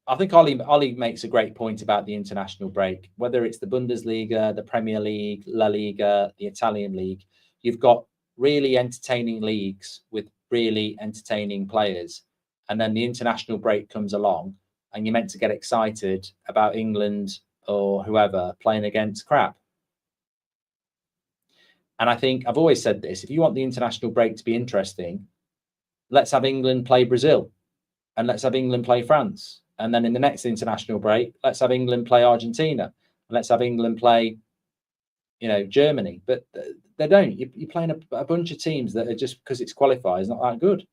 Speaker 1: I think Ollie makes a great point about the international break. Whether it's the Bundesliga, the Premier League, La Liga, the Italian league, you've got really entertaining leagues with really entertaining players. And then the international break comes along and you're meant to get excited about England or whoever playing against crap. And I think I've always said this, if you want the international break to be interesting, let's have England play Brazil and let's have England play France. And then in the next international break, let's have England play Argentina and let's have England play, you know, Germany. But they don't. You're playing a bunch of teams that are just because it's qualifiers not that good.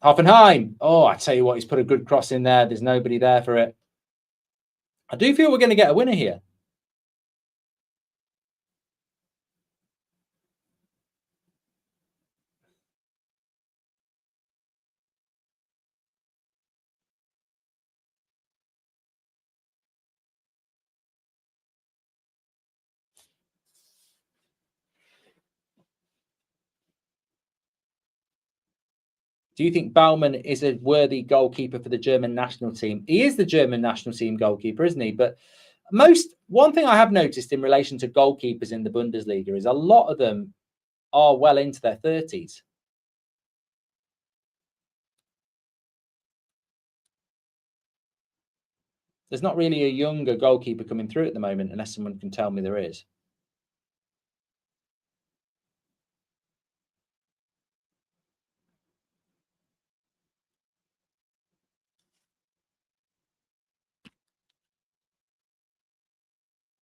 Speaker 1: Hoffenheim. Oh, I tell you what, he's put a good cross in there. There's nobody there for it. I do feel we're going to get a winner here. Do you think Baumann is a worthy goalkeeper for the German national team? He is the German national team goalkeeper, isn't he? But one thing I have noticed in relation to goalkeepers in the Bundesliga is a lot of them are well into their 30s. There's not really a younger goalkeeper coming through at the moment, unless someone can tell me there is.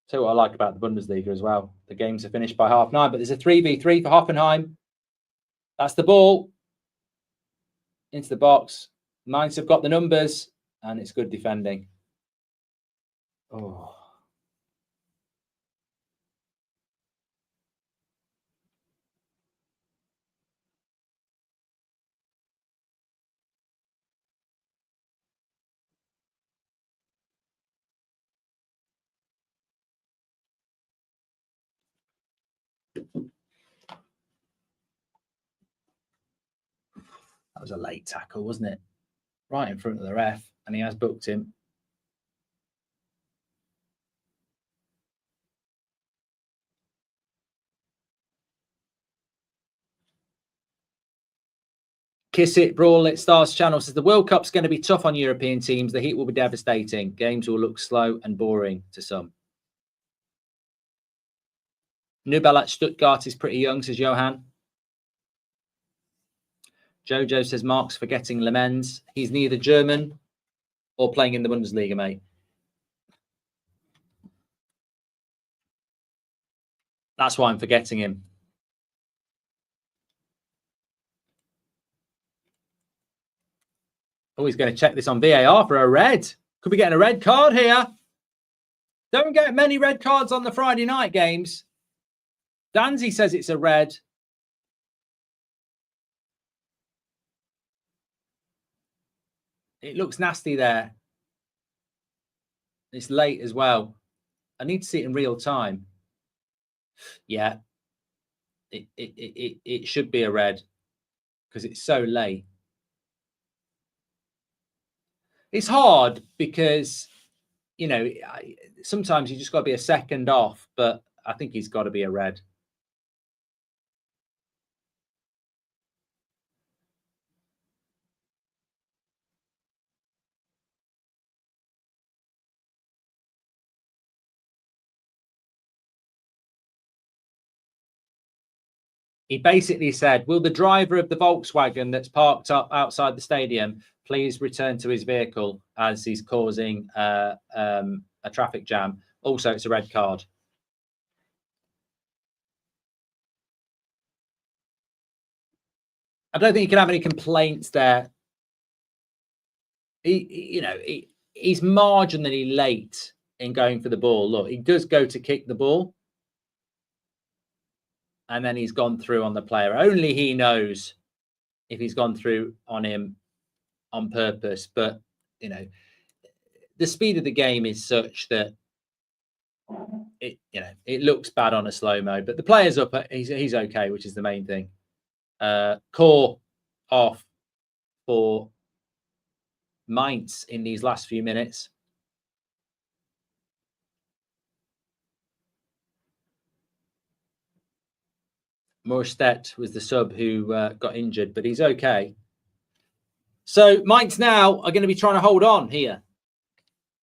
Speaker 1: So what I like about the Bundesliga as well. The games are finished by 9:30, but there's a 3v3 for Hoffenheim. That's the ball into the box. Mainz have got the numbers, and it's good defending. Oh. That was a late tackle, wasn't it? Right in front of the ref, and he has booked him. Kiss It, Brawl It, Stars Channel says the World Cup's going to be tough on European teams. The heat will be devastating. Games will look slow and boring to some. Nubel at Stuttgart is pretty young, says Johan. Jojo says Mark's forgetting Lemens. He's neither German or playing in the Bundesliga, mate. That's why I'm forgetting him. Oh, he's going to check this on VAR for a red. Could be getting a red card here. Don't get many red cards on the Friday night games. Danzy says it's a red. It looks nasty there. It's late as well. I need to see it in real time. Yeah. It should be a red because it's so late. It's hard because, you know, sometimes you just got to be a second off, but I think he's got to be a red. He basically said, will the driver of the Volkswagen that's parked up outside the stadium please return to his vehicle as he's causing a traffic jam? Also, it's a red card. I don't think you can have any complaints there. He's marginally late in going for the ball. Look, he does go to kick the ball. And then he's gone through on the player. Only he knows if he's gone through on him on purpose. But, you know, the speed of the game is such that it looks bad on a slow-mo, but the player's up. He's okay, which is the main thing. Core off for Mainz in these last few minutes. Morstedt was the sub who got injured, but he's okay. So Mainz now are going to be trying to hold on here.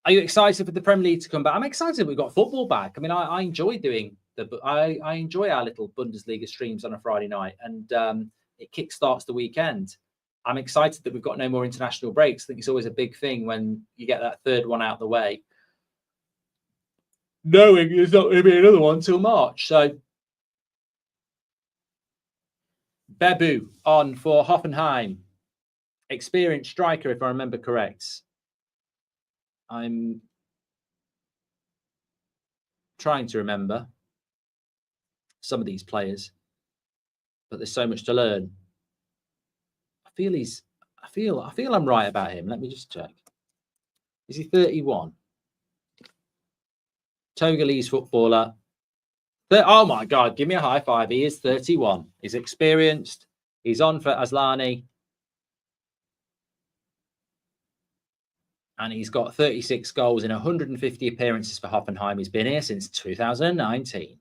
Speaker 1: Are you excited for the Premier League to come back? I'm excited we've got football back. I mean, I enjoy doing I enjoy our little Bundesliga streams on a Friday night, and it kickstarts the weekend. I'm excited that we've got no more international breaks. I think it's always a big thing when you get that third one out of the way, knowing there's not going to be another one till March. So Bebu on for Hoffenheim. Experienced striker, if I remember correct. I'm trying to remember some of these players, but there's so much to learn. I feel I'm right about him. Let me just check. Is he 31? Togolese footballer. Oh my God, give me a high five. He is 31. He's experienced. He's on for Aslani. And he's got 36 goals in 150 appearances for Hoffenheim. He's been here since 2019.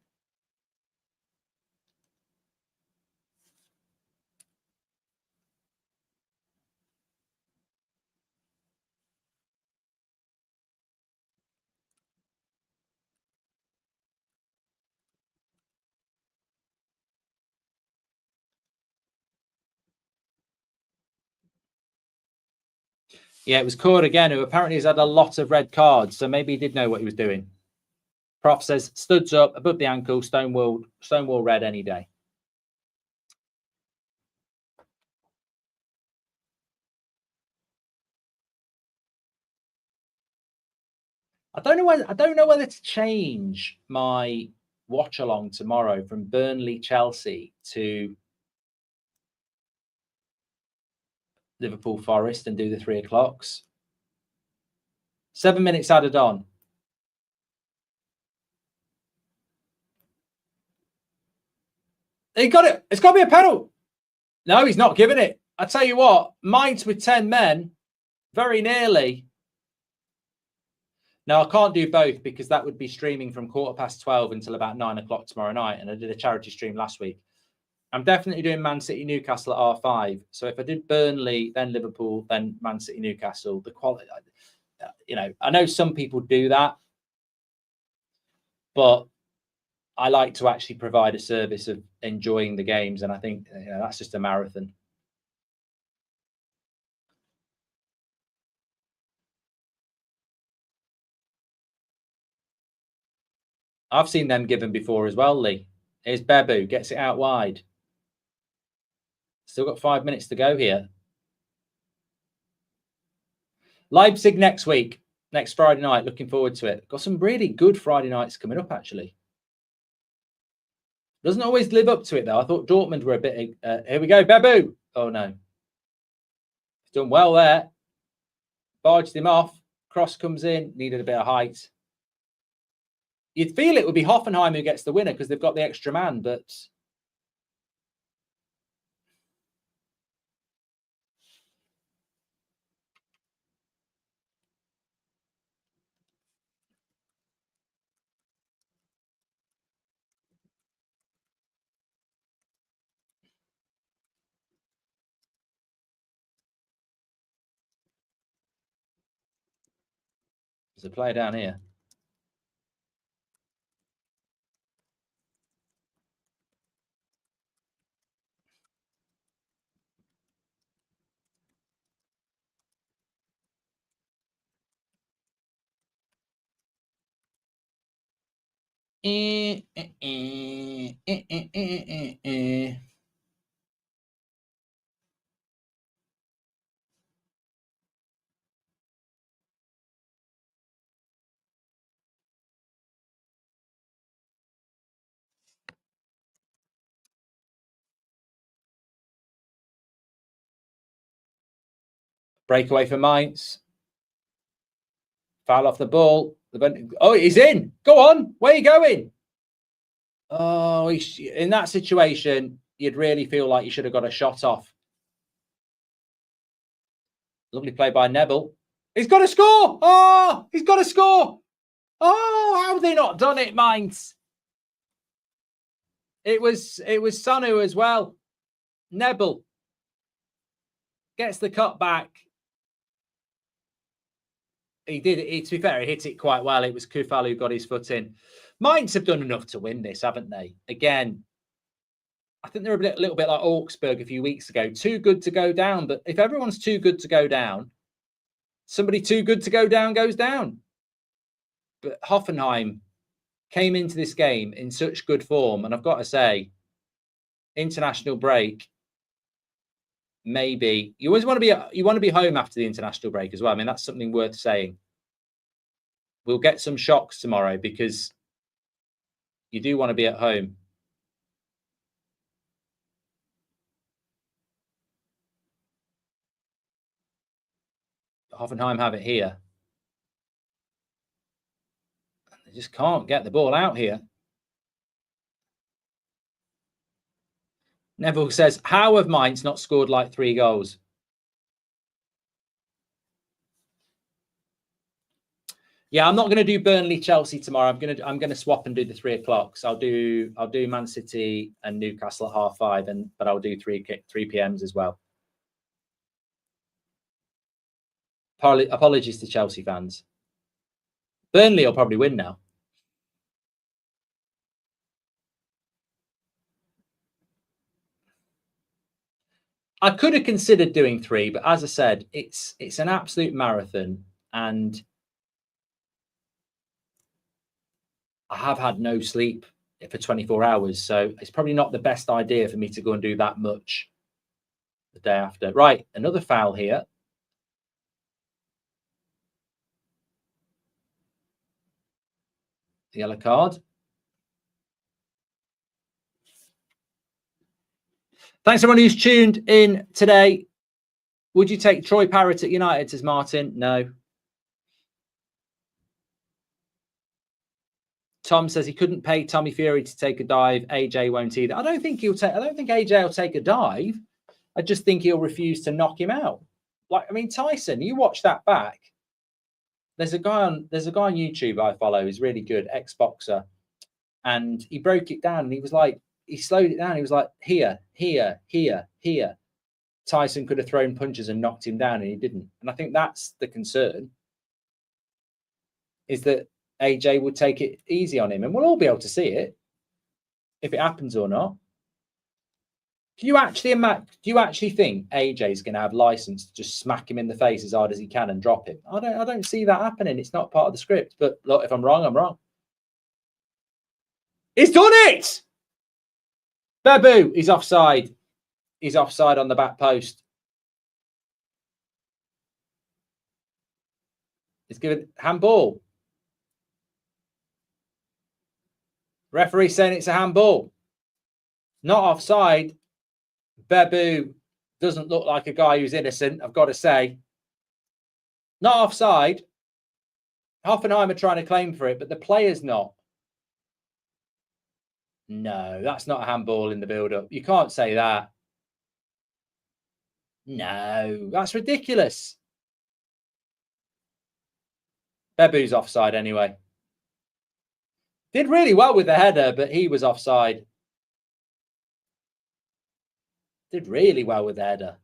Speaker 1: Yeah, it was Cord again, who apparently has had a lot of red cards, so maybe he did know what he was doing. Prof says, studs up, above the ankle, Stonewall red any day. I don't know whether to change my watch along tomorrow from Burnley Chelsea to Liverpool Forest and do the 3 o'clocks. 7 minutes added on. He got it. It's got to be a penalty. No, he's not giving it. I tell you what, Mainz with 10 men, very nearly. No, I can't do both because that would be streaming from 12:15 until about 9 o'clock tomorrow night. And I did a charity stream last week. I'm definitely doing Man City Newcastle at R5. So if I did Burnley, then Liverpool, then Man City Newcastle, the quality, I know some people do that, but I like to actually provide a service of enjoying the games. And I think that's just a marathon. I've seen them given before as well, Lee. Here's Bebu, gets it out wide. Still got 5 minutes to go here. Leipzig next week, next Friday night. Looking forward to it. Got some really good Friday nights coming up, actually. Doesn't always live up to it, though. I thought Dortmund were a bit... here we go, Bebu. Oh, no. He's done well there. Barged him off. Cross comes in. Needed a bit of height. You'd feel it would be Hoffenheim who gets the winner because they've got the extra man, but... There's a player down here. Breakaway for Mainz. Foul off the ball. Oh, he's in. Go on. Where are you going? Oh, in that situation, you'd really feel like you should have got a shot off. Lovely play by Neville. He's got to score. Oh, he's got to score. Oh, how have they not done it, Mainz? It was Sanu as well. Neville gets the cut back. He did it. To be fair, he hit it quite well. It was Kufal who got his foot in. Mainz have done enough to win this, haven't they? Again, I think they're a little bit like Augsburg a few weeks ago. Too good to go down. But if everyone's too good to go down, somebody too good to go down goes down. But Hoffenheim came into this game in such good form. And I've got to say, international break, maybe you always want to be home after the international break as well. I mean, that's something worth saying. We'll get some shocks tomorrow because you do want to be at home. Hoffenheim have it here. They just can't get the ball out here. Neville says, how have Mainz not scored like 3 goals? Yeah, I'm not going to do Burnley Chelsea tomorrow. I'm going to swap and do the 3 o'clocks. I'll do Man City and Newcastle at 5:30, but I'll do 3 PMs as well. Apologies to Chelsea fans. Burnley will probably win now. I could have considered doing 3, but as I said, it's an absolute marathon, and I have had no sleep for 24 hours, so it's probably not the best idea for me to go and do that much the day after. Right, another foul here. The yellow card. Thanks everyone who's tuned in today. Would you take Troy Parrott at United, says Martin? No. Tom says he couldn't pay Tommy Fury to take a dive. AJ won't either. I don't think AJ will take a dive. I just think he'll refuse to knock him out. Like, I mean, Tyson, you watch that back. There's a guy on YouTube I follow. He's really good, ex-boxer. And he broke it down and he was like, he slowed it down. He was like, here, here, here, here. Tyson could have thrown punches and knocked him down and he didn't. And I think that's the concern, is that AJ would take it easy on him, and we'll all be able to see it if it happens or not. Do you actually think AJ's going to have license to just smack him in the face as hard as he can and drop him? I don't see that happening. It's not part of the script. But look, if I'm wrong, I'm wrong. He's done it. Babu, he's offside. He's offside on the back post. He's given handball. Referee saying it's a handball. Not offside. Babu doesn't look like a guy who's innocent, I've got to say. Not offside. Hoffenheim are trying to claim for it, but the player's not. No, that's not a handball in the build-up. You can't say that. No, that's ridiculous. Babu's offside anyway. Did really well with the header, but he was offside. Did really well with the header.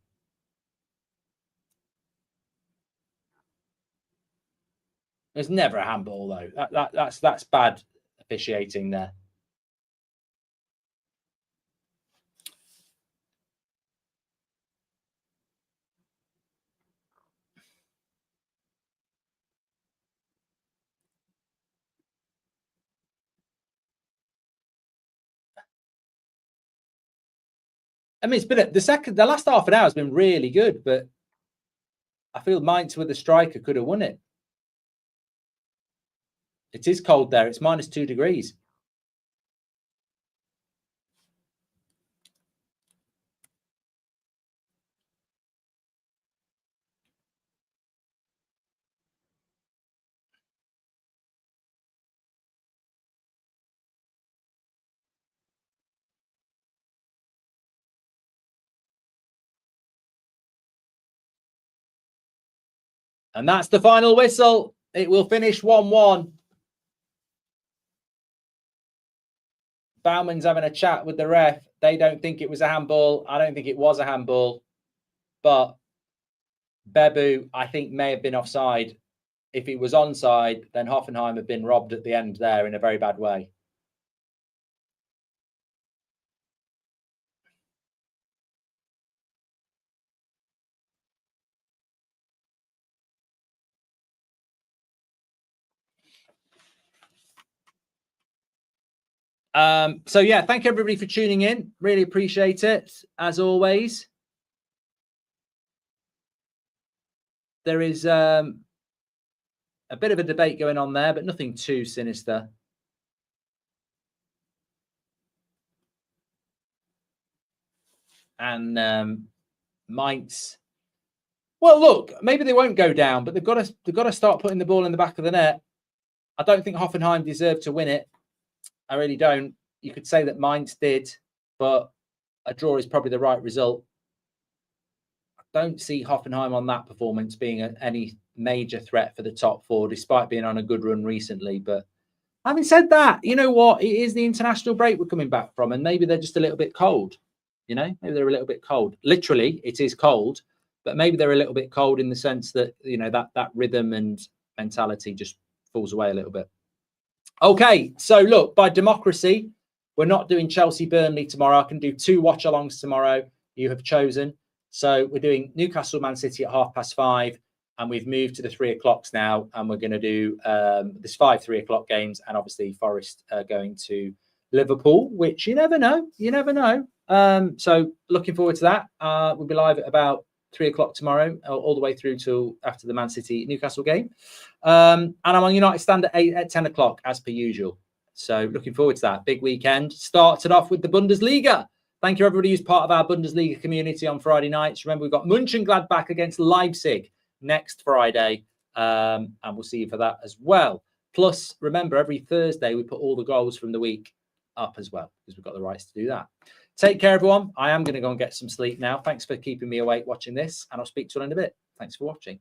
Speaker 1: There's never a handball though. That's bad officiating there. I mean, it's been the last half an hour has been really good, but I feel Mainz with the striker could have won it. It is cold there. It's -2 degrees. And that's the final whistle. It will finish 1-1. Bauman's having a chat with the ref. They don't think it was a handball. I don't think it was a handball. But Bebu, I think, may have been offside. If it was onside, then Hoffenheim have been robbed at the end there in a very bad way. So yeah, thank everybody for tuning in. Really appreciate it, as always. There is a bit of a debate going on there, but nothing too sinister. And Mainz, well, look, maybe they won't go down, but they've got to start putting the ball in the back of the net. I don't think Hoffenheim deserve to win it. I really don't. You could say that Mainz did, but a draw is probably the right result. I don't see Hoffenheim on that performance being any major threat for the top four, despite being on a good run recently. But having said that, you know what? It is the international break we're coming back from, and maybe they're just a little bit cold. You know, maybe they're a little bit cold. Literally, it is cold, but maybe they're a little bit cold in the sense that, you know, that rhythm and mentality just falls away a little bit. Okay, so look, by democracy, we're not doing Chelsea-Burnley tomorrow. I can do 2 watch-alongs tomorrow. You have chosen. So we're doing Newcastle-Man City at 5:30, and we've moved to the 3 o'clocks now, and we're going to do there's 5 3 o'clock games, and obviously Forest going to Liverpool, which you never know. You never know. So looking forward to that. We'll be live at about 3 o'clock tomorrow, all the way through till after the Man City Newcastle game. And I'm on United Stand at 10 o'clock as per usual. So looking forward to that. Big weekend. Started off with the Bundesliga. Thank you, everybody who's part of our Bundesliga community on Friday nights. Remember, we've got Mönchengladbach against Leipzig next Friday. And we'll see you for that as well. Plus, remember, every Thursday we put all the goals from the week up as well, because we've got the rights to do that. Take care, everyone. I am going to go and get some sleep now. Thanks for keeping me awake watching this, and I'll speak to you in a bit. Thanks for watching.